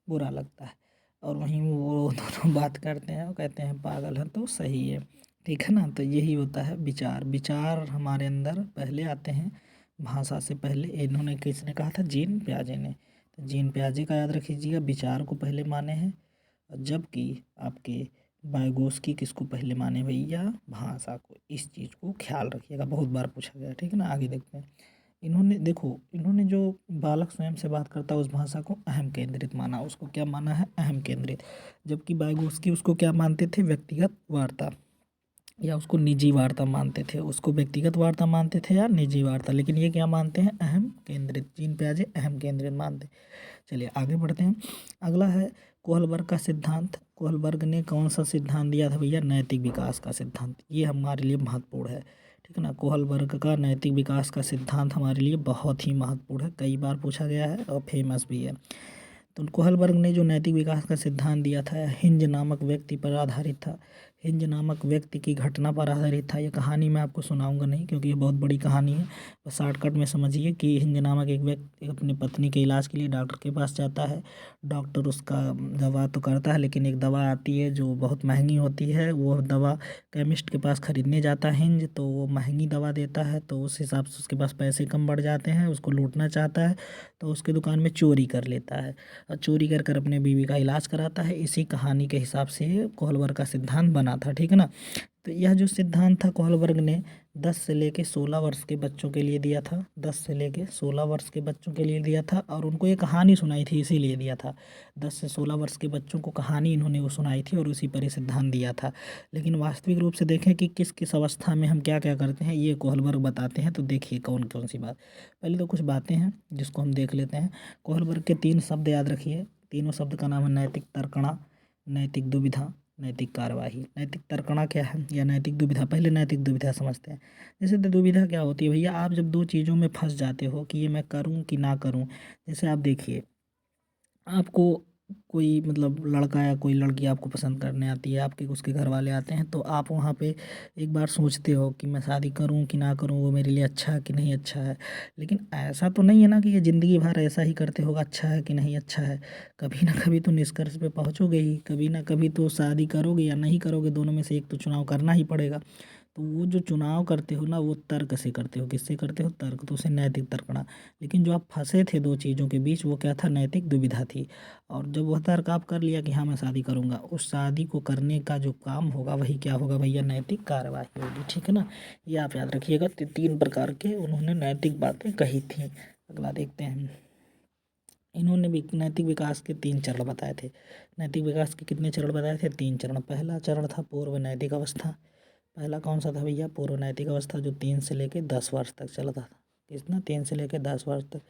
बुरा लगता है, और वहीं वो दोनों बात करते हैं और कहते हैं पागल है तो सही है, ठीक है ना। तो यही होता है विचार। विचार हमारे अंदर पहले आते हैं भाषा से पहले। इन्होंने किसने कहा था, जीन प्याजे ने। तो जीन प्याजे का याद रखिएगा, विचार को पहले माने हैं। जबकि आपके वाइगोस्की किसको पहले माने भैया, भाषा को। इस चीज़ को ख्याल रखिएगा, बहुत बार पूछा गया, ठीक है ना। आगे देखते हैं, इन्होंने देखो, इन्होंने जो बालक स्वयं से बात करता है उस भाषा को अहम केंद्रित माना। उसको क्या माना है, अहम केंद्रित। जबकि वाइगोस्की उसको क्या मानते थे, व्यक्तिगत वार्ता, या उसको निजी वार्ता मानते थे। उसको व्यक्तिगत वार्ता मानते थे या निजी वार्ता, लेकिन ये क्या मानते हैं, अहम केंद्रित। जीन प्याजे अहम केंद्रित मानते। चलिए आगे बढ़ते हैं। अगला है कोहलबर्ग का सिद्धांत। कोहलबर्ग ने कौन सा सिद्धांत दिया था भैया, नैतिक विकास का सिद्धांत। ये हमारे लिए महत्वपूर्ण है, ठीक है ना। कोहलबर्ग का नैतिक विकास का सिद्धांत हमारे लिए बहुत ही महत्वपूर्ण है, कई बार पूछा गया है और फेमस भी है। तो कोहलबर्ग ने जो नैतिक विकास का सिद्धांत दिया था, हिंज नामक व्यक्ति पर आधारित था। हिंज नामक व्यक्ति की घटना पर आधारित था। ये कहानी मैं आपको सुनाऊंगा नहीं, क्योंकि ये बहुत बड़ी कहानी है। बस शॉर्टकट में समझिए कि हिंज नामक एक व्यक्ति अपनी पत्नी के इलाज के लिए डॉक्टर के पास जाता है। डॉक्टर उसका दवा तो करता है, लेकिन एक दवा आती है जो बहुत महंगी होती है। वो दवा केमिस्ट के पास खरीदने जाता है हिंज, तो वो महंगी दवा देता है, तो उस हिसाब से उसके पास पैसे कम बढ़ जाते हैं। उसको लूटना चाहता है, तो उसके दुकान में चोरी कर लेता है और चोरी कर अपने बीवी का इलाज कराता है। इसी कहानी के हिसाब से कोहलबर्ग का सिद्धांत बना था, ठीक है ना। तो यह जो सिद्धांत था कोहलबर्ग ने 10 से लेके 16 वर्ष के बच्चों के लिए दिया था। 10 से लेके 16 वर्ष के बच्चों के लिए दिया था, और उनको ये कहानी सुनाई थी, इसीलिए दिया था। 10 से 16 वर्ष के बच्चों को कहानी इन्होंने वो सुनाई थी और उसी पर ये सिद्धांत दिया था। लेकिन वास्तविक रूप से देखें कि किस किस अवस्था में हम क्या क्या करते हैं, ये कोहलबर्ग बताते हैं। तो देखिए कौन कौन सी बात। पहले तो कुछ बातें हैं जिसको हम देख लेते हैं। कोहलबर्ग के 3 शब्द याद रखिए। तीनों शब्द का नाम है नैतिक तर्कणा, नैतिक दुविधा, नैतिक कार्यवाही। नैतिक तर्कणा क्या है या नैतिक दुविधा? पहले नैतिक दुविधा समझते हैं। जैसे दुविधा क्या होती है भैया, आप जब दो चीज़ों में फंस जाते हो कि ये मैं करूं कि ना करूं। जैसे आप देखिए, आपको कोई मतलब लड़का या कोई लड़की आपको पसंद करने आती है, आपके उसके घर वाले आते हैं, तो आप वहाँ पे एक बार सोचते हो कि मैं शादी करूं कि ना करूं, वो मेरे लिए अच्छा है कि नहीं अच्छा है। लेकिन ऐसा तो नहीं है ना कि ये ज़िंदगी भर ऐसा ही करते होगा, अच्छा है कि नहीं अच्छा है। कभी ना कभी तो निष्कर्ष पे पहुँचोगे ही, कभी ना कभी तो शादी करोगे या नहीं करोगे, दोनों में से एक तो चुनाव करना ही पड़ेगा। तो वो जो चुनाव करते हो ना, वो तर्क से करते हो। किससे करते हो? तर्क। तो उसे नैतिक तर्कणा। लेकिन जो आप फंसे थे दो चीज़ों के बीच, वो क्या था? नैतिक दुविधा थी। और जब वह तर्क आप कर लिया कि हाँ मैं शादी करूँगा, उस शादी को करने का जो काम होगा वही क्या होगा भैया? नैतिक कार्यवाही होगी, ठीक है ना। ये आप याद रखिएगा। 3 प्रकार के उन्होंने नैतिक बातें कही थी। अगला देखते हैं। इन्होंने भी नैतिक विकास के 3 चरण बताए थे। नैतिक विकास के कितने चरण बताए थे? 3 चरण। पहला चरण था पूर्व नैतिक अवस्था। पहला कौन सा था भैया? पूर्व नैतिक अवस्था, जो 3 से लेके 10 वर्ष तक चलता था। कितना? 3 से लेके 10 वर्ष तक।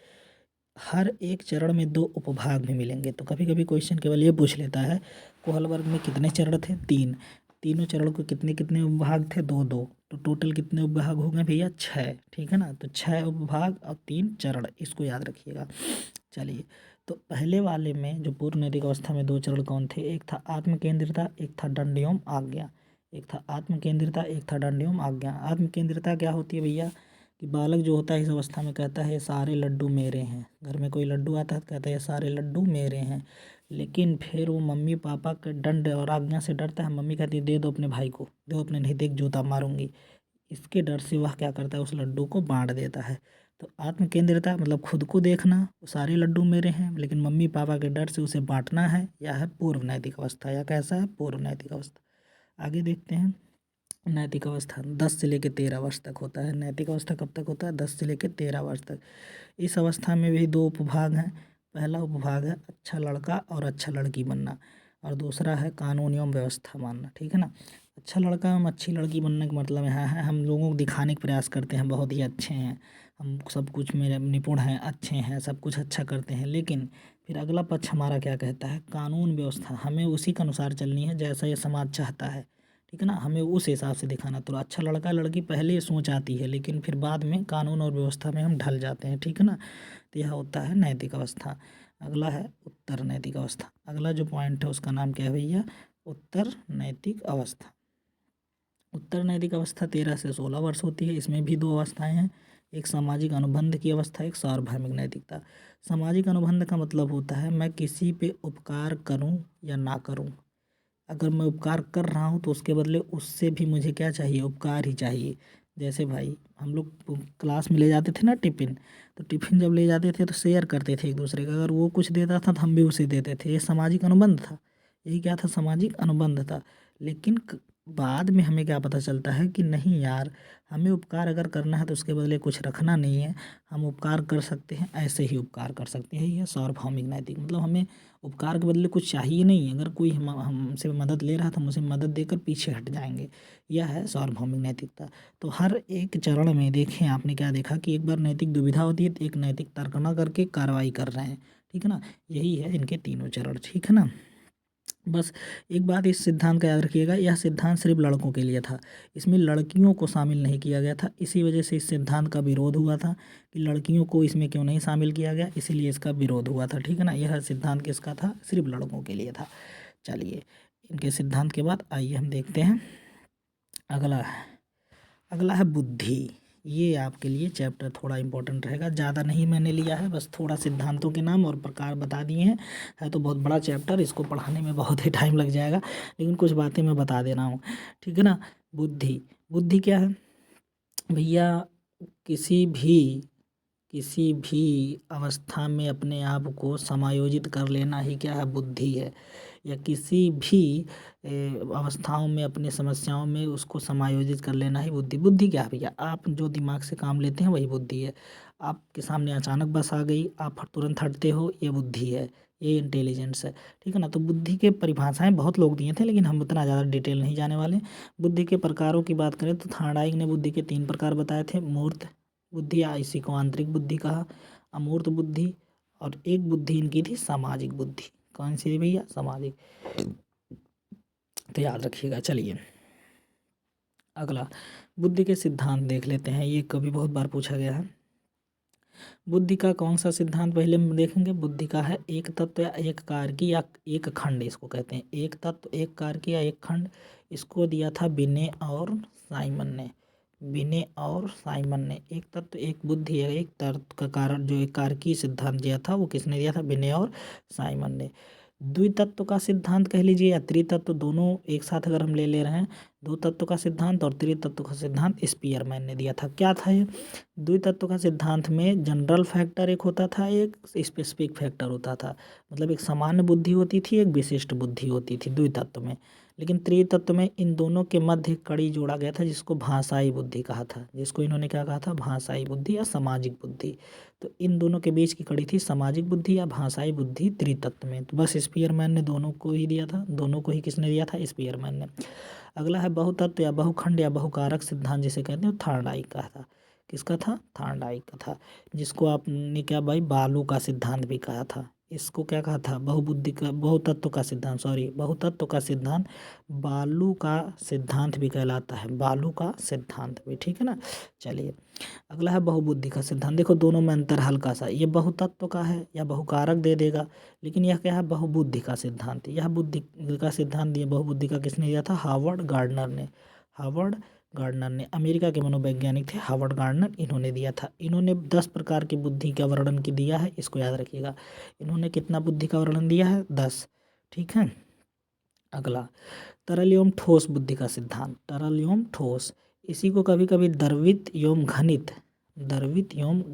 हर एक चरण में 2 उपभाग भी मिलेंगे। तो कभी कभी क्वेश्चन केवल ये पूछ लेता है, कोहलबर्ग में कितने चरण थे? 3। तीनों चरण को कितने कितने उपभाग थे? 2-2। तो टोटल कितने उपभाग हो गए भैया? 6, ठीक है ना। तो 6 उपभाग और 3 चरण, इसको याद रखिएगा। चलिए, तो पहले वाले में जो पूर्व नैतिक अवस्था में 2 चरण कौन थे? एक था आत्म केंद्रिता, एक था दंड एवं आज्ञा। एक था आत्म केंद्रिता, एक था दंड एवं आज्ञा। आत्म केंद्रिता क्या होती है भैया? कि बालक जो होता है इस अवस्था में कहता है ये सारे लड्डू मेरे हैं। घर में कोई लड्डू आता है तो कहता है ये सारे लड्डू मेरे हैं। लेकिन फिर वो मम्मी पापा के दंड और आज्ञा से डरता है। मम्मी कहती है दे दो अपने भाई को, दो अपने, नहीं देख जूता मारूंगी। इसके डर से वह क्या करता है? उस लड्डू को बांट देता है। तो आत्म केंद्रिता मतलब खुद को देखना, सारे लड्डू मेरे हैं, लेकिन मम्मी पापा के डर से उसे बांटना है। यह है पूर्व नैतिक अवस्था। या कैसा है? पूर्व नैतिक अवस्था। आगे देखते हैं। नैतिक अवस्था 10 से लेकर 13 वर्ष तक होता है। नैतिक अवस्था कब तक होता है? 10 से लेकर 13 वर्ष तक। इस अवस्था में भी 2 उपभाग हैं। पहला उपभाग है अच्छा लड़का और अच्छा लड़की बनना, और दूसरा है कानून एवं व्यवस्था मानना, ठीक है ना। अच्छा लड़का एवं अच्छी लड़की बनने का मतलब यहाँ है हम लोगों को दिखाने का प्रयास करते हैं बहुत ही अच्छे हैं, हम सब कुछ में निपुण हैं, अच्छे हैं, सब कुछ अच्छा करते हैं। लेकिन फिर अगला पक्ष हमारा क्या कहता है? कानून व्यवस्था। हमें उसी के अनुसार चलनी है जैसा ये समाज चाहता है, ठीक है ना। हमें उस हिसाब से दिखाना। तो अच्छा लड़का लड़की पहले सोच आती है, लेकिन फिर बाद में कानून और व्यवस्था में हम ढल जाते हैं, ठीक है ना। तो यह होता है नैतिक अवस्था। अगला है उत्तर नैतिक अवस्था। अगला जो पॉइंट है उसका नाम क्या है भैया? उत्तर नैतिक अवस्था। उत्तर नैतिक अवस्था 13 से 16 वर्ष होती है। इसमें भी 2 अवस्थाएं हैं, एक सामाजिक अनुबंध की अवस्था, एक सार्वभौमिक नैतिकता। सामाजिक अनुबंध का मतलब होता है मैं किसी पे उपकार करूं या ना करूं। अगर मैं उपकार कर रहा हूँ तो उसके बदले उससे भी मुझे क्या चाहिए? उपकार ही चाहिए। जैसे भाई हम लोग क्लास में ले जाते थे ना टिफ़िन, तो टिफ़िन जब ले जाते थे तो शेयर करते थे एक दूसरे का। अगर वो कुछ देता था तो हम भी उसे देते थे। ये सामाजिक अनुबंध था। यही क्या था? सामाजिक अनुबंध था। लेकिन बाद में हमें क्या पता चलता है कि नहीं यार, हमें उपकार अगर करना है तो उसके बदले कुछ रखना नहीं है। हम उपकार कर सकते हैं, ऐसे ही उपकार कर सकते हैं। यह सार्वभौमिक नैतिक मतलब हमें उपकार के बदले कुछ चाहिए नहीं। अगर कोई हमसे मदद ले रहा था, हम उसे मदद देकर पीछे हट जाएंगे। यह है सार्वभौमिक नैतिकता। तो हर एक चरण में देखें आपने क्या देखा कि एक बार नैतिक दुविधा होती है तो एक नैतिक तर्कना करके कार्रवाई कर रहे हैं, ठीक है ना। यही है इनके तीनों चरण, ठीक है ना। बस एक बात इस सिद्धांत का याद रखिएगा, यह सिद्धांत सिर्फ लड़कों के लिए था, इसमें लड़कियों को शामिल नहीं किया गया था। इसी वजह से इस सिद्धांत का विरोध हुआ था कि लड़कियों को इसमें क्यों नहीं शामिल किया गया, इसीलिए इसका विरोध हुआ था। ठीक है ना, यह सिद्धांत किसका था? सिर्फ लड़कों के लिए था। चलिए, इनके सिद्धांत के बाद आइए हम देखते हैं अगला है बुद्धि। ये आपके लिए चैप्टर थोड़ा इंपॉर्टेंट रहेगा, ज़्यादा नहीं मैंने लिया है, बस थोड़ा सिद्धांतों के नाम और प्रकार बता दिए हैं। है तो बहुत बड़ा चैप्टर, इसको पढ़ाने में बहुत ही टाइम लग जाएगा, लेकिन कुछ बातें मैं बता दे रहा हूँ। ठीक है ना। बुद्धि, बुद्धि क्या है भैया? किसी भी अवस्था में अपने आप को समायोजित कर लेना ही क्या है? बुद्धि है। या किसी भी अवस्थाओं में अपनी समस्याओं में उसको समायोजित कर लेना ही बुद्धि। बुद्धि क्या है भैया? आप जो दिमाग से काम लेते हैं वही बुद्धि है। आपके सामने अचानक बस आ गई, आप तुरंत हटते हो, ये बुद्धि है, ये इंटेलिजेंस है। ठीक है ना। तो बुद्धि के परिभाषाएं बहुत लोग दिए थे, लेकिन हम उतना ज़्यादा डिटेल नहीं जाने वाले। बुद्धि के प्रकारों की बात करें तो थार्डाइक ने बुद्धि के 3 प्रकार बताए थे। मूर्त बुद्धि, या इसी को आंतरिक बुद्धि कहा, अमूर्त बुद्धि, और एक बुद्धि इनकी थी सामाजिक बुद्धि। कौन सी थी भैया? सामाजिक। तो याद रखिएगा। चलिए, अगला बुद्धि के सिद्धांत देख लेते हैं, ये कभी बहुत बार पूछा गया है। बुद्धि का कौन सा सिद्धांत पहले हम देखेंगे? बुद्धि का है एक तत्व या एक कारकी या एक खंड, इसको कहते हैं। एक तत्व, एक कारकी या एक खंड, इसको दिया था बिने और साइमन ने। बिने और साइमन ने एक तत्व एक बुद्धि है एक तर्क का कारण, जो एक कारकी सिद्धांत दिया था वो किसने दिया था? बिने और साइमन ने। द्वितत्व का सिद्धांत कह लीजिए या त्रितत्व, दोनों एक साथ अगर हम ले रहे हैं, दो तत्व का सिद्धांत और त्रितत्व का सिद्धांत स्पीयरमैन ने दिया था। क्या था ये? द्वितत्व का सिद्धांत में जनरल फैक्टर एक होता था, एक स्पेसिफिक फैक्टर होता था। मतलब एक सामान्य बुद्धि होती थी, एक विशिष्ट बुद्धि होती थी द्वितत्व में। लेकिन त्रितत्व में इन दोनों के मध्य एक कड़ी जोड़ा गया था, जिसको भाषाई बुद्धि कहा था। जिसको इन्होंने क्या कहा था? भाषाई बुद्धि या सामाजिक बुद्धि। तो इन दोनों के बीच की कड़ी थी सामाजिक बुद्धि या भाषाई बुद्धि त्रितत्व में। तो बस स्पीयरमैन ने दोनों को ही दिया था। दोनों को ही किसने दिया था? स्पीयरमैन ने। अगला है बहुतत्व या बहुखंड या बहुकारक सिद्धांत, जिसे कहते हैं, थार्डाइक का था। किसका था? थार्डाइक का था। जिसको आपने क्या भाई बालू का सिद्धांत भी कहा था। इसको क्या कहा था? बहुबुद्धि का, बहुतत्व का सिद्धांत, सॉरी, बहुतत्व का सिद्धांत बालू का सिद्धांत भी कहलाता है। बालू का सिद्धांत भी। ठीक है ना। चलिए, अगला है बहुबुद्धि का सिद्धांत। देखो दोनों में अंतर हल्का सा, ये बहुतत्व का है या बहुकारक दे देगा, लेकिन यह क्या है? बहुबुद्धि का सिद्धांत। यह बुद्धि का सिद्धांत दिया बहुबुद्धि का किसने दिया था? हार्वर्ड गार्डनर ने। हार्वर्ड गार्डनर ने, अमेरिका के मनोवैज्ञानिक थे हार्वर्ड गार्डनर, इन्होंने दिया था। इन्होंने 10 प्रकार की बुद्धि का वर्णन की दिया है, इसको याद रखिएगा। इन्होंने कितना बुद्धि का वर्णन दिया है? 10। ठीक है। अगला तरल एवं ठोस बुद्धि का सिद्धांत। तरल एवं ठोस, इसी को कभी कभी द्रवित एवं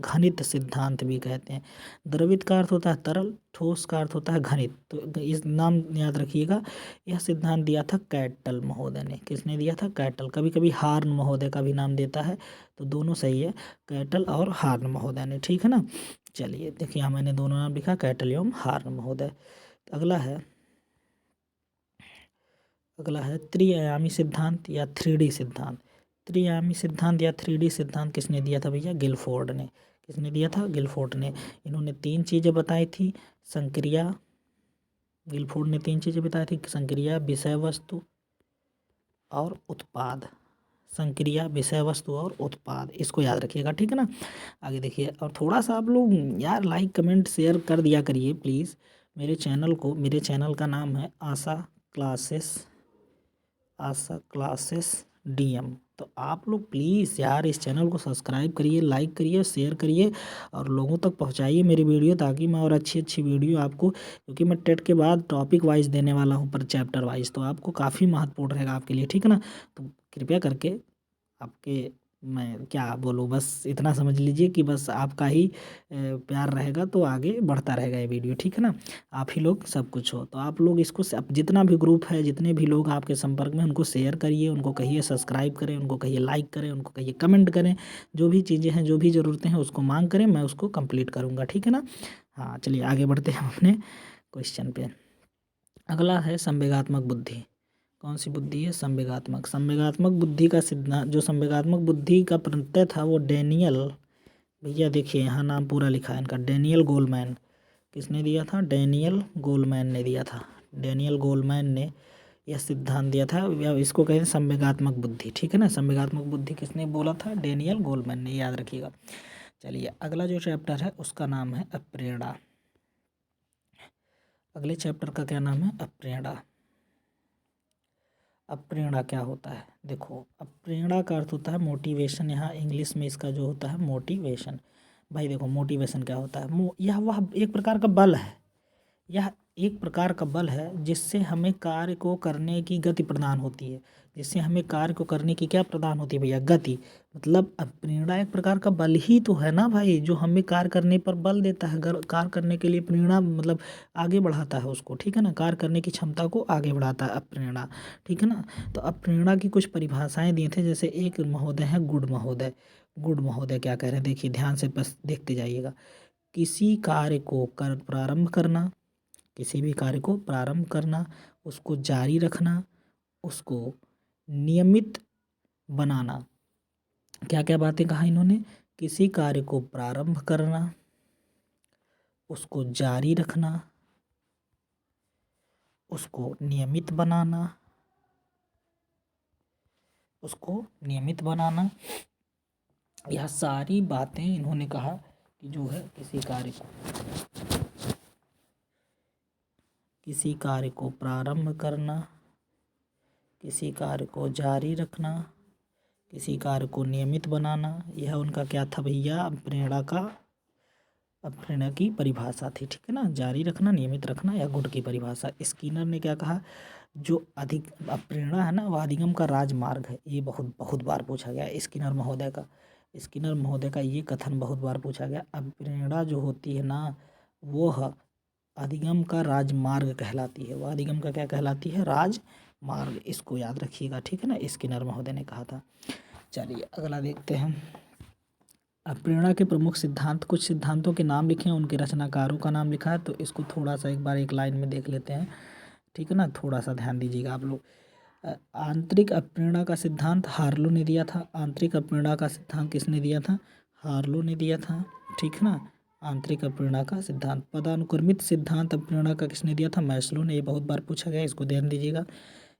घनित सिद्धांत भी कहते हैं। द्रवित का अर्थ होता है तरल, ठोस का अर्थ होता है घनित। तो इस नाम याद रखिएगा। यह सिद्धांत दिया था कैटल महोदय ने। किसने दिया था? कैटल। कभी कभी हार्न महोदय का भी नाम देता है, तो दोनों सही है, कैटल और हार्न महोदय ने। ठीक है ना। चलिए देखिए, यहाँ मैंने दोनों नाम लिखा, कैटल एवं हार्न महोदय। अगला है त्रिआयामी सिद्धांत या 3D सिद्धांत। त्रिआयामी सिद्धांत या 3D सिद्धांत किसने दिया था भैया? गिलफोर्ड ने। किसने दिया था? गिलफोर्ड ने। इन्होंने 3 चीज़ें बताई थी, संक्रिया। गिलफोर्ड ने 3 चीज़ें बताई थी, संक्रिया, विषय वस्तु और उत्पाद। संक्रिया, विषय वस्तु और उत्पाद, इसको याद रखिएगा। ठीक है ना। आगे देखिए, और थोड़ा सा आप लोग यार लाइक कमेंट शेयर कर दिया करिए प्लीज़ मेरे चैनल को। मेरे चैनल का नाम है आशा क्लासेस DM। तो आप लोग प्लीज़ यार इस चैनल को सब्सक्राइब करिए, लाइक करिए, शेयर करिए और लोगों तक पहुंचाइए मेरी वीडियो, ताकि मैं और अच्छी अच्छी वीडियो आपको, क्योंकि मैं टेट के बाद टॉपिक वाइज देने वाला हूं पर चैप्टर वाइज, तो आपको काफ़ी महत्वपूर्ण रहेगा आपके लिए। ठीक है ना। तो कृपया करके आपके, मैं क्या बोलूँ, बस इतना समझ लीजिए कि बस आपका ही प्यार रहेगा तो आगे बढ़ता रहेगा ये वीडियो। ठीक है ना। आप ही लोग सब कुछ हो, तो आप लोग इसको जितना भी ग्रुप है, जितने भी लोग आपके संपर्क में, उनको शेयर करिए, उनको कहिए सब्सक्राइब करें, उनको कहिए लाइक करें, उनको कहिए कमेंट करें। जो भी चीज़ें हैं, जो भी ज़रूरतें हैं, उसको मांग करें, मैं उसको कंप्लीट करूँगा। ठीक है ना। हाँ, चलिए आगे बढ़ते हैं अपने क्वेश्चन पे। अगला है संवेगात्मक बुद्धि। कौन सी बुद्धि है? संवेगात्मक। संवेगात्मक बुद्धि का सिद्धांत, जो संवेगात्मक बुद्धि का प्रणेता था वो डेनियल, भैया देखिए यहाँ नाम पूरा लिखा है इनका, डेनियल गोलमैन। किसने दिया था? डेनियल गोलमैन ने दिया था। डेनियल गोलमैन ने यह सिद्धांत दिया था, या इसको कहते हैं संवेगात्मक बुद्धि। ठीक है ना, संवेगात्मक बुद्धि किसने बोला था? डेनियल गोलमैन ने, याद रखिएगा। चलिए अगला जो चैप्टर है उसका नाम है अप्रेरणा। अगले चैप्टर का क्या नाम है? अप्रेरणा। अप्रेरणा क्या होता है? देखो, अप्रेरणा का अर्थ होता है मोटिवेशन। यहाँ इंग्लिश में इसका जो होता है मोटिवेशन। भाई देखो, मोटिवेशन क्या होता है? यह वह एक प्रकार का बल है, यह एक प्रकार का बल है जिससे हमें कार्य को करने की गति प्रदान होती है। जिससे हमें कार्य को करने की क्या प्रदान होती है भैया? गति। मतलब अब प्रेरणा एक प्रकार का बल ही तो है ना भाई, जो हमें कार्य करने पर बल देता है। कार्य करने के लिए प्रेरणा मतलब आगे बढ़ाता है उसको। ठीक है ना, कार्य करने की क्षमता को आगे बढ़ाता है अब प्रेरणा। ठीक है ना, तो अब प्रेरणा की कुछ परिभाषाएं दी थे। जैसे एक महोदय है गुड महोदय। गुड महोदय क्या कह रहे हैं? देखिए ध्यान से बस देखते जाइएगा। किसी कार्य को प्रारंभ करना, किसी भी कार्य को प्रारंभ करना, उसको जारी रखना, उसको नियमित बनाना। क्या क्या बातें कहा इन्होंने? किसी कार्य को प्रारंभ करना, उसको जारी रखना, उसको नियमित बनाना, उसको नियमित बनाना। यह सारी बातें इन्होंने कहा कि जो है किसी कार्य को प्रारंभ करना, किसी कार्य को जारी रखना, किसी कार्य को नियमित बनाना, यह उनका क्या था भैया? प्रेरणा की परिभाषा थी। ठीक है ना, जारी रखना, नियमित रखना या गुण की परिभाषा। स्किनर ने क्या कहा? जो अधिक प्रेरणा है ना, वह अधिगम का राजमार्ग है। ये बहुत बहुत बार पूछा गया स्किनर महोदय का ये कथन बहुत बार पूछा गया। अब प्रेरणा जो होती है ना, वह अधिगम का राजमार्ग कहलाती है। वह अधिगम का क्या कहलाती है? राजमार्ग। इसको याद रखिएगा। ठीक है ना, स्किनर महोदय ने कहा था। चलिए अगला देखते हैं। अब प्रेरणा के प्रमुख सिद्धांत, कुछ सिद्धांतों के नाम लिखे हैं, उनके रचनाकारों का नाम लिखा है। तो इसको थोड़ा सा एक बार एक लाइन में देख लेते हैं। ठीक है ना, थोड़ा सा ध्यान दीजिएगा आप लोग। आंतरिक अप्रेरणा का सिद्धांत हार्लो ने दिया था। आंतरिक अप्रेरणा का सिद्धांत किसने दिया था? हार्लो ने दिया था। ठीक है ना, आंतरिक अप्रेरणा का सिद्धांत। पदानुक्रमित सिद्धांत अप्रेरणा का किसने दिया था? मैस्लो ने। ये बहुत बार पूछा गया, इसको ध्यान दीजिएगा।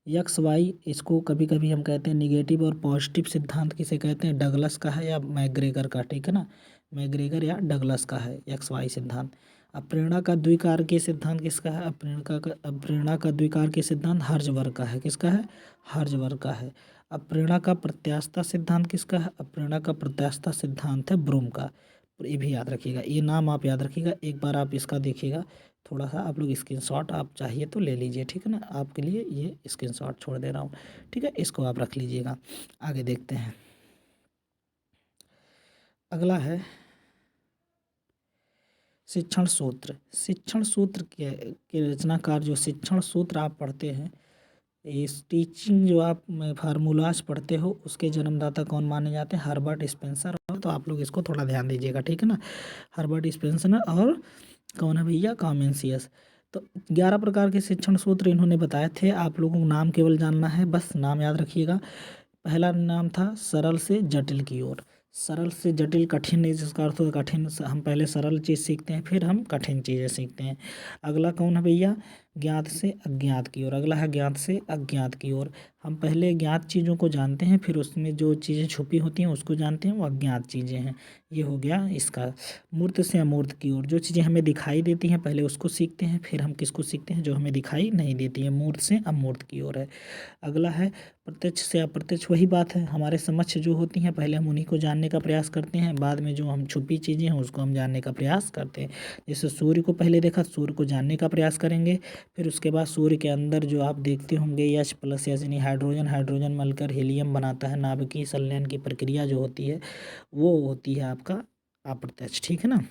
यक्स वाई, इसको कभी कभी हम कहते हैं निगेटिव और पॉजिटिव सिद्धांत किसे कहते हैं? डगलस का है या मैग्रेगर का। ठीक है ना, मैग्रेगर या डगलस का है यक्स वाई सिद्धांत। अप्रेरणा का द्विकारकीय सिद्धांत किसका है? अप्रेरणा का द्विकारकीय सिद्धांत हर्ज़बर्ग का है। किसका है? हर्ज़बर्ग का है। अप्रेरणा का प्रत्यास्थता सिद्धांत किसका है? अप्रेरणा का प्रत्यास्थता सिद्धांत है ब्रूम का। ये भी याद रखिएगा, ये नाम आप याद रखिएगा। एक बार आप इसका देखिएगा, थोड़ा सा आप लोग स्क्रीनशॉट आप चाहिए तो ले लीजिए। ठीक है ना, आपके लिए ये स्क्रीनशॉट छोड़ दे रहा हूँ। ठीक है, इसको आप रख लीजिएगा। आगे देखते हैं। अगला है शिक्षण सूत्र। शिक्षण सूत्र के रचनाकार, जो शिक्षण सूत्र आप पढ़ते हैं, इस टीचिंग जो आप फार्मूलाज पढ़ते हो, उसके जन्मदाता कौन माने जाते हैं? Herbert Spencer. और तो आप लोग इसको थोड़ा ध्यान दीजिएगा। ठीक है ना, हर्बर्ट स्पेंसर और कौन है भैया? कॉमेंसियस। तो 11 प्रकार के शिक्षण सूत्र इन्होंने बताए थे। आप लोगों को नाम केवल जानना है, बस नाम याद रखिएगा। पहला नाम था सरल से जटिल की ओर। सरल से जटिल, कठिन नहीं, जिसका अर्थ होता है कठिन। हम पहले सरल चीज़ सीखते हैं, फिर हम कठिन चीज़ें सीखते हैं। अगला कौन है भैया? ज्ञात से अज्ञात की ओर। अगला है ज्ञात से अज्ञात की ओर। हम पहले ज्ञात चीज़ों को जानते हैं, फिर उसमें जो चीज़ें छुपी होती हैं उसको जानते हैं, वो अज्ञात चीज़ें हैं। ये हो गया इसका। मूर्त से अमूर्त की ओर, जो चीज़ें हमें दिखाई देती हैं पहले उसको सीखते हैं, फिर हम किसको सीखते हैं? जो हमें दिखाई नहीं देती है। मूर्त से अमूर्त की ओर है। अगला है प्रत्यक्ष से अप्रत्यक्ष। वही बात है, हमारे समक्ष जो होती हैं पहले हम उन्हीं को जानने का प्रयास करते हैं, बाद में जो हम छुपी चीज़ें हैं उसको हम जानने का प्रयास करते हैं। जैसे सूर्य को पहले देखा, सूर्य को जानने का प्रयास करेंगे, फिर उसके बाद सूर्य के अंदर जो आप देखते होंगे H+ यानी हाइड्रोजन, हाइड्रोजन मिलकर हीलियम बनाता है। नाभिकीय संलयन की प्रक्रिया जो होती है वो होती है आपका अप्रत्यक्ष। ठीक है ना।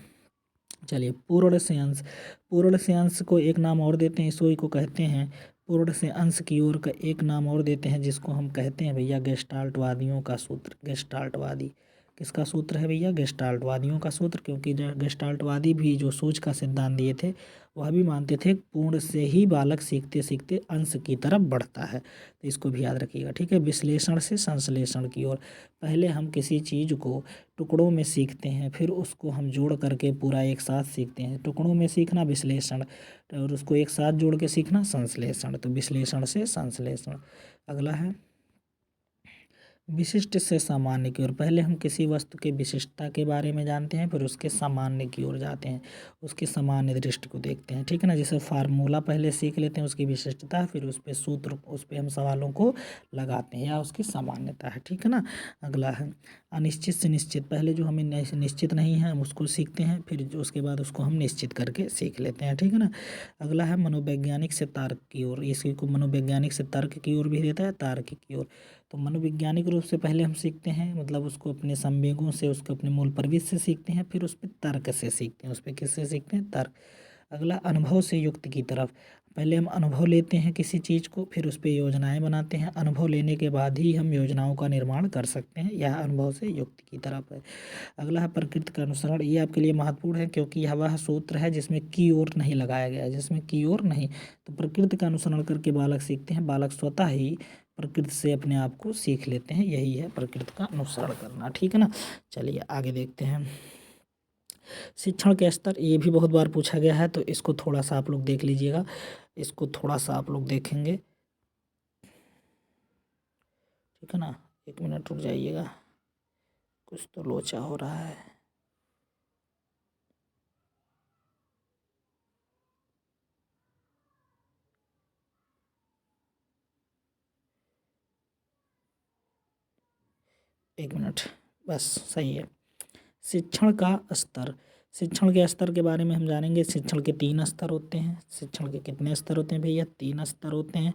चलिए पूर्ण से अंश। पूर्ण से अंश को एक नाम और देते हैं, इसको को कहते हैं पूर्ण से अंश की ओर का एक नाम और देते हैं, जिसको हम कहते हैं भैया गेस्टाल्टवादियों का सूत्र। गेस्टाल्टवादी, किसका सूत्र है भैया? गेस्टाल्टवादियों का सूत्र, क्योंकि गेस्टाल्टवादी भी जो सूझ का सिद्धांत दिए थे वह भी मानते थे पूर्ण से ही बालक सीखते सीखते अंश की तरफ बढ़ता है। तो इसको भी याद रखिएगा, ठीक है। विश्लेषण से संश्लेषण की ओर, पहले हम किसी चीज़ को टुकड़ों में सीखते हैं, फिर उसको हम जोड़ करके पूरा एक साथ सीखते हैं। टुकड़ों में सीखना विश्लेषण, और उसको एक साथ जोड़ के सीखना संश्लेषण। तो विश्लेषण से संश्लेषण। अगला है विशिष्ट से सामान्य की ओर, पहले हम किसी वस्तु के विशिष्टता के बारे में जानते हैं, फिर उसके सामान्य की ओर जाते हैं, उसके सामान्य दृष्टि को देखते हैं, ठीक है ना। जैसे फार्मूला पहले सीख लेते हैं, उसकी विशिष्टता, फिर उस पर सूत्र, उस पर हम सवालों को लगाते हैं, या उसकी सामान्यता है, ठीक है ना। अगला है अनिश्चित से निश्चित, पहले जो हमें निश्चित नहीं है हम उसको सीखते हैं, फिर जो उसके बाद उसको हम निश्चित करके सीख लेते हैं, ठीक है ना। अगला है मनोवैज्ञानिक से तार्क की ओर, इसी को मनोवैज्ञानिक से तर्क की ओर भी देता है, तार्किक की ओर। तो मनोवैज्ञानिक रूप से पहले हम सीखते हैं, मतलब उसको अपने संवेगों से, उसको अपने मूल प्रवृत्ति से सीखते हैं, फिर उस पर तर्क से सीखते हैं, उस पर किससे सीखते हैं? तर्क। अगला अनुभव से युक्त की तरफ, पहले हम अनुभव लेते हैं किसी चीज़ को, फिर उस पर योजनाएं बनाते हैं, अनुभव लेने के बाद ही हम योजनाओं का निर्माण कर सकते हैं, यह अनुभव से युक्त की तरफ है। अगला है प्रकृति का अनुसरण, ये आपके लिए महत्वपूर्ण है क्योंकि यह वह सूत्र है जिसमें की ओर नहीं लगाया गया है, जिसमें की ओर नहीं। तो प्रकृति का अनुसरण करके बालक सीखते हैं, बालक स्वतः ही प्रकृति से अपने आप को सीख लेते हैं, यही है प्रकृति का अनुसरण करना, ठीक है ना। चलिए आगे देखते हैं। शिक्षण के स्तर, ये भी बहुत बार पूछा गया है, तो इसको थोड़ा सा आप लोग देख लीजिएगा, इसको थोड़ा सा आप लोग देखेंगे, ठीक है ना। 1 मिनट रुक जाइएगा, कुछ तो लोचा हो रहा है। एक मिनट, बस सही है। शिक्षण का स्तर, शिक्षण के स्तर के बारे में हम जानेंगे। शिक्षण के 3 स्तर होते हैं। शिक्षण के कितने स्तर होते हैं भैया? 3 स्तर होते हैं।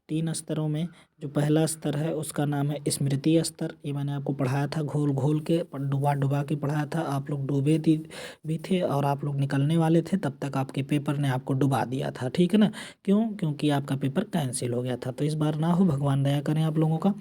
3 स्तरों में जो पहला स्तर है उसका नाम है स्मृति स्तर, ये मैंने आपको पढ़ाया था, घोल घोल के डुबा डुबा के पढ़ाया था, आप लोग डूबे भी थे और आप लोग निकलने वाले थे, तब तक आपके पेपर ने आपको डुबा दिया था, ठीक है ना। क्यों? क्योंकि आपका पेपर कैंसिल हो गया था। तो इस बार ना हो, भगवान दया करें आप लोगों का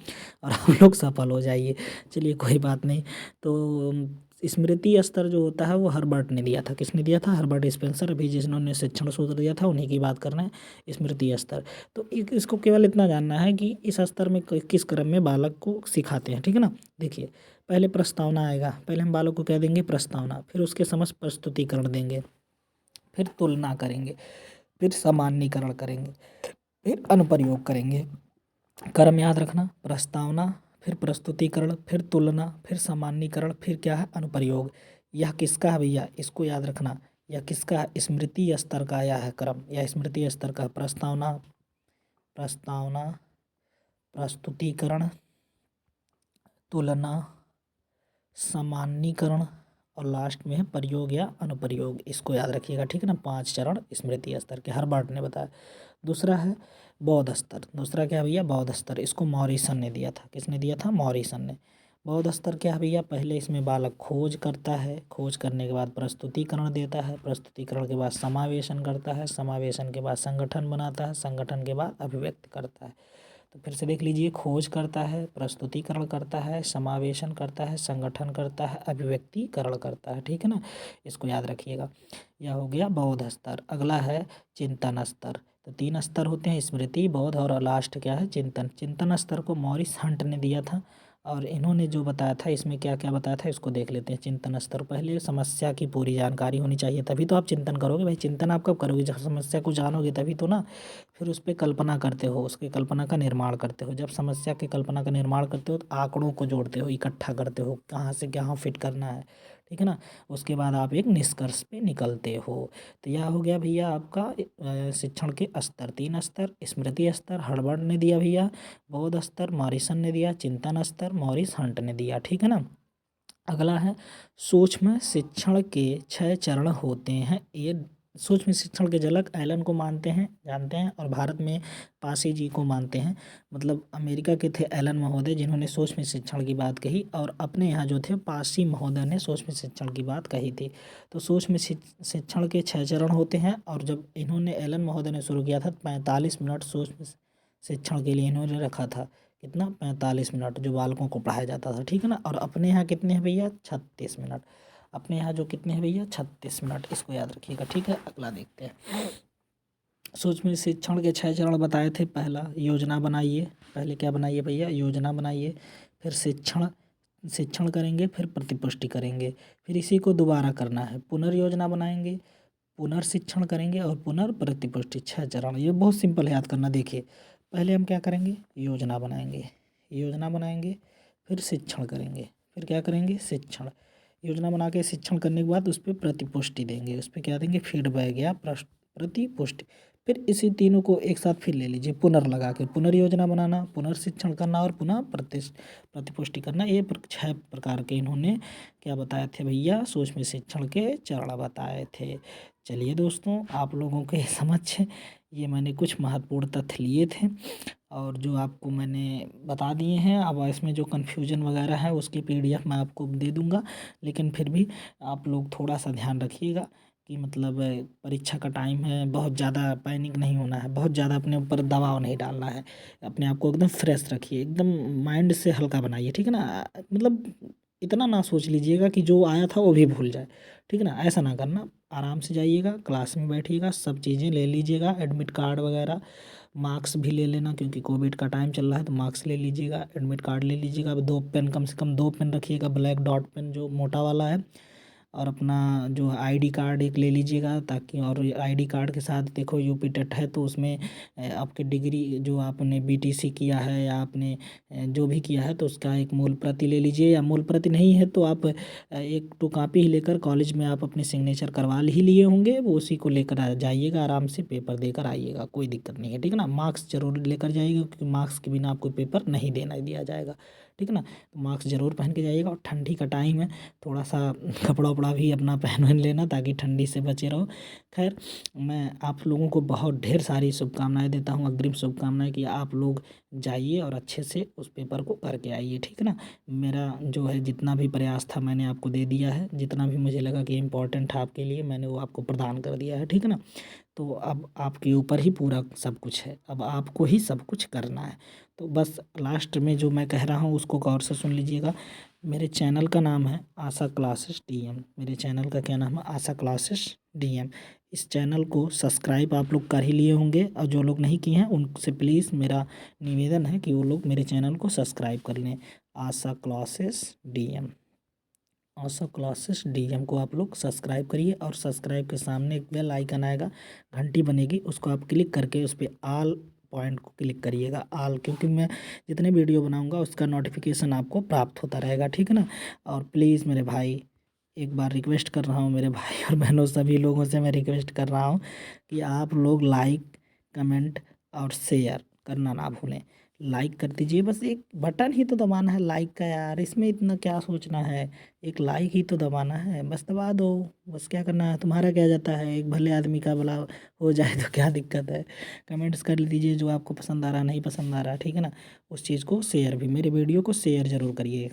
और आप लोग सफल हो जाइए। चलिए कोई बात नहीं। तो स्मृति स्तर जो होता है वो हर्बर्ट ने दिया था। किसने दिया था? हर्बर्ट स्पेंसर, अभी जिन्होंने शिक्षण सूत्र दिया था उन्हीं की बात करना है। स्मृति स्तर, तो इसको केवल इतना जानना है कि इस स्तर में किस क्रम में बालक को सिखाते हैं, ठीक है ना। देखिए पहले प्रस्तावना आएगा, पहले हम बालक को कह देंगे प्रस्तावना, फिर उसके समस्त प्रस्तुतिकरण देंगे, फिर तुलना करेंगे, फिर सामान्यीकरण करेंगे, फिर अनुप्रयोग करेंगे। क्रम याद रखना, प्रस्तावना, फिर प्रस्तुतिकरण, फिर तुलना, फिर सामान्यीकरण, फिर क्या है? अनुप्रयोग। यह किसका है भैया? इसको याद रखना, यह किसका है? स्मृति स्तर का यह है क्रम, यह स्मृति स्तर का। प्रस्तावना, प्रस्तावना, प्रस्तुतिकरण, तुलना, सामान्यीकरण और लास्ट में है प्रयोग या अनुप्रयोग। इसको याद रखिएगा, ठीक है ना। 5 चरण स्मृति स्तर के, हर्बर्ट ने बताया। दूसरा है बौद्ध स्तर। दूसरा क्या है भैया? बौद्ध स्तर। इसको मॉरिसन ने दिया था। किसने दिया था? मॉरिसन ने। बौद्ध स्तर क्या है भैया? पहले इसमें बालक खोज करता है, खोज करने के बाद प्रस्तुतिकरण देता है, प्रस्तुतिकरण के बाद समावेशन करता है, समावेशन के बाद संगठन बनाता है, संगठन के बाद अभिव्यक्त करता है। तो फिर से देख लीजिए, खोज करता है, प्रस्तुतिकरण करता है, समावेशन करता है, संगठन करता है, अभिव्यक्तिकरण करता है, ठीक है ना। इसको याद रखिएगा। यह हो गया बौद्ध स्तर। अगला है चिंतन स्तर। तो 3 स्तर होते हैं, स्मृति, बौद्ध और लास्ट क्या है? चिंतन। चिंतन स्तर को मॉरिस हंट ने दिया था और इन्होंने जो बताया था, इसमें क्या क्या बताया था इसको देख लेते हैं। चिंतन स्तर, पहले समस्या की पूरी जानकारी होनी चाहिए, तभी तो आप चिंतन करोगे भाई। चिंतन आप कब करोगे? जब समस्या को जानोगे तभी तो ना। फिर उस पर कल्पना करते हो, उसके कल्पना का निर्माण करते हो। जब समस्या की कल्पना का निर्माण करते हो तो आंकड़ों को जोड़ते हो, इकट्ठा करते हो, कहाँ से कहाँ फिट करना है, ठीक है ना। उसके बाद आप एक निष्कर्ष पे निकलते हो। तो यह हो गया भैया आपका शिक्षण के स्तर। 3 स्तर, स्मृति स्तर हर्बर्ट ने दिया भैया, बौद्ध स्तर मॉरिसन ने दिया, चिंतन स्तर मॉरिस हंट ने दिया, ठीक है ना। अगला है सूक्ष्म शिक्षण के 6 चरण होते हैं। ये सूक्ष्म शिक्षण के जनक एलन को मानते हैं, जानते हैं, और भारत में पासी जी को मानते हैं। मतलब अमेरिका के थे एलन महोदय जिन्होंने सूक्ष्म शिक्षण की बात कही, और अपने यहाँ जो थे पासी महोदय ने सूक्ष्म शिक्षण की बात कही थी। तो सूक्ष्म शिक्षण के 6 चरण होते हैं, और जब इन्होंने एलन महोदय ने शुरू किया था 45 मिनट सूक्ष्म शिक्षण के लिए इन्होंने रखा था। कितना 45 मिनट जो बालकों को पढ़ाया जाता था, ठीक है ना। और अपने यहाँ कितने हैं भैया 36 मिनट, अपने यहाँ जो कितने हैं भैया 36 मिनट, इसको याद रखिएगा, ठीक है। अगला देखते हैं। सूक्ष्म शिक्षण के 6 चरण बताए थे। पहला योजना बनाइए, पहले क्या बनाइए भैया योजना बनाइए, फिर शिक्षण शिक्षण करेंगे, फिर प्रतिपुष्टि करेंगे, फिर इसी को दोबारा करना है, पुनर्योजना बनाएंगे, पुनर्शिक्षण करेंगे और पुनर्प्रतिपुष्टि। 6 चरण, ये बहुत सिंपल है याद करना। देखिए पहले हम क्या करेंगे, योजना बनाएंगे, योजना बनाएंगे, फिर शिक्षण करेंगे, फिर क्या करेंगे शिक्षण, योजना बना के शिक्षण करने के बाद उस पर प्रतिपुष्टि देंगे, उस पर क्या देंगे फीडबैक या प्रतिपुष्टि। फिर इसी तीनों को एक साथ फिर ले लीजिए, पुनर् लगा के, पुनर्योजना बनाना, पुनर्शिक्षण करना और पुनः प्रतिपुष्टि करना। ये 6 प्रकार के इन्होंने क्या बताए थे भैया, सूक्ष्म शिक्षण के चरण बताए थे। चलिए दोस्तों, आप लोगों के समक्ष ये मैंने कुछ महत्वपूर्ण तथ्य लिए थे और जो आपको मैंने बता दिए हैं। अब इसमें जो कन्फ्यूजन वगैरह है उसकी PDF मैं आपको दे दूँगा, लेकिन फिर भी आप लोग थोड़ा सा ध्यान रखिएगा कि मतलब परीक्षा का टाइम है, बहुत ज़्यादा पैनिक नहीं होना है, बहुत ज़्यादा अपने ऊपर दबाव नहीं डालना है, अपने आप को एकदम फ्रेश रखिए, एकदम माइंड से हल्का बनाइए, ठीक है ना। मतलब इतना ना सोच लीजिएगा कि जो आया था वो भी भूल जाए, ठीक है ना, ऐसा ना करना। आराम से जाइएगा, क्लास में बैठिएगा, सब चीज़ें ले लीजिएगा, एडमिट कार्ड वगैरह, मार्क्स भी ले लेना क्योंकि कोविड का टाइम चल रहा है, तो मार्क्स ले लीजिएगा, एडमिट कार्ड ले लीजिएगा। 2 पेन, कम से कम 2 पेन रखिएगा, ब्लैक डॉट पेन जो मोटा वाला है, और अपना जो ID कार्ड एक ले लीजिएगा ताकि, और ID कार्ड के साथ देखो यूपी टेट है तो उसमें आपकी डिग्री जो आपने BTC किया है या आपने जो भी किया है तो उसका एक मूल प्रति ले लीजिए, या मूल प्रति नहीं है तो आप 1-2 कॉपी ही लेकर कॉलेज में आप अपने सिग्नेचर करवा ही लिए होंगे, वो उसी को लेकर आ जाइएगा, आराम से पेपर देकर आइएगा, कोई दिक्कत नहीं है, ठीक है ना। मार्क्स जरूर लेकर जाइएगा क्योंकि मार्क्स के बिना आपको पेपर नहीं देना दिया जाएगा, ठीक है ना। तो मार्क्स ज़रूर पहन के जाइएगा, और ठंडी का टाइम है, थोड़ा सा कपड़ा उपड़ा भी अपना पहन वहन लेना ताकि ठंडी से बचे रहो। खैर, मैं आप लोगों को बहुत ढेर सारी शुभकामनाएं देता हूँ, अग्रिम शुभकामनाएं कि आप लोग जाइए और अच्छे से उस पेपर को करके आइए, ठीक है ना। मेरा जो है जितना भी प्रयास था मैंने आपको दे दिया है, जितना भी मुझे लगा कि इम्पोर्टेंट है आपके लिए मैंने वो आपको प्रदान कर दिया है, ठीक है ना। तो अब आपके ऊपर ही पूरा सब कुछ है, अब आपको ही सब कुछ करना है। तो बस लास्ट में जो मैं कह रहा हूँ उसको गौर से सुन लीजिएगा। मेरे चैनल का नाम है आशा क्लासेस DM, मेरे चैनल का क्या नाम है, आशा क्लासेस DM। इस चैनल को सब्सक्राइब आप लोग कर ही लिए होंगे, और जो लोग नहीं किए हैं उनसे प्लीज़ मेरा निवेदन है कि वो लोग मेरे चैनल को सब्सक्राइब कर लें। आशा क्लासेस DM, आशा क्लासेस DM को आप लोग सब्सक्राइब करिए, और सब्सक्राइब के सामने एक बेल आइकन आएगा, घंटी बनेगी, उसको आप क्लिक करके उस पर ऑल पॉइंट को क्लिक करिएगा, ऑल, क्योंकि मैं जितने वीडियो बनाऊंगा उसका नोटिफिकेशन आपको प्राप्त होता रहेगा, ठीक है ना। और प्लीज़ मेरे भाई, एक बार रिक्वेस्ट कर रहा हूँ, मेरे भाई और बहनों सभी लोगों से मैं रिक्वेस्ट कर रहा हूँ कि आप लोग लाइक, कमेंट और शेयर करना ना भूलें। लाइक कर दीजिए, बस एक बटन ही तो दबाना है लाइक का यार, इसमें इतना क्या सोचना है, एक लाइक ही तो दबाना है, बस दबा दो। बस क्या करना है, तुम्हारा क्या जाता है, एक भले आदमी का भला हो जाए तो क्या दिक्कत है। कमेंट्स कर दीजिए जो आपको पसंद आ रहा नहीं पसंद आ रहा, ठीक है ना। उस चीज़ को शेयर भी, मेरे वीडियो को शेयर ज़रूर करिए,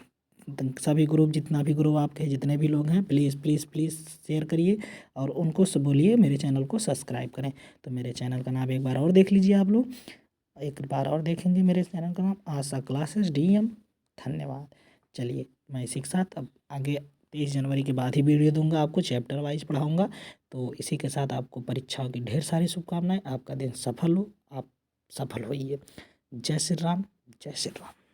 सभी ग्रुप, जितना भी ग्रुप आपके जितने भी लोग हैं, प्लीज़ प्लीज़ प्लीज़ शेयर करिए, और उनको सब बोलिए मेरे चैनल को सब्सक्राइब करें। तो मेरे चैनल का नाम एक बार और देख लीजिए आप लोग, एक बार और देखेंगे मेरे चैनल का नाम आशा क्लासेस DM। धन्यवाद। चलिए, मैं इसी के साथ अब आगे 23 जनवरी के बाद ही वीडियो दूंगा, आपको चैप्टर वाइज पढ़ाऊंगा। तो इसी के साथ आपको परीक्षाओं की ढेर सारी शुभकामनाएं, आपका दिन सफल हो, आप सफल होइए। जय श्री राम, जय श्री राम।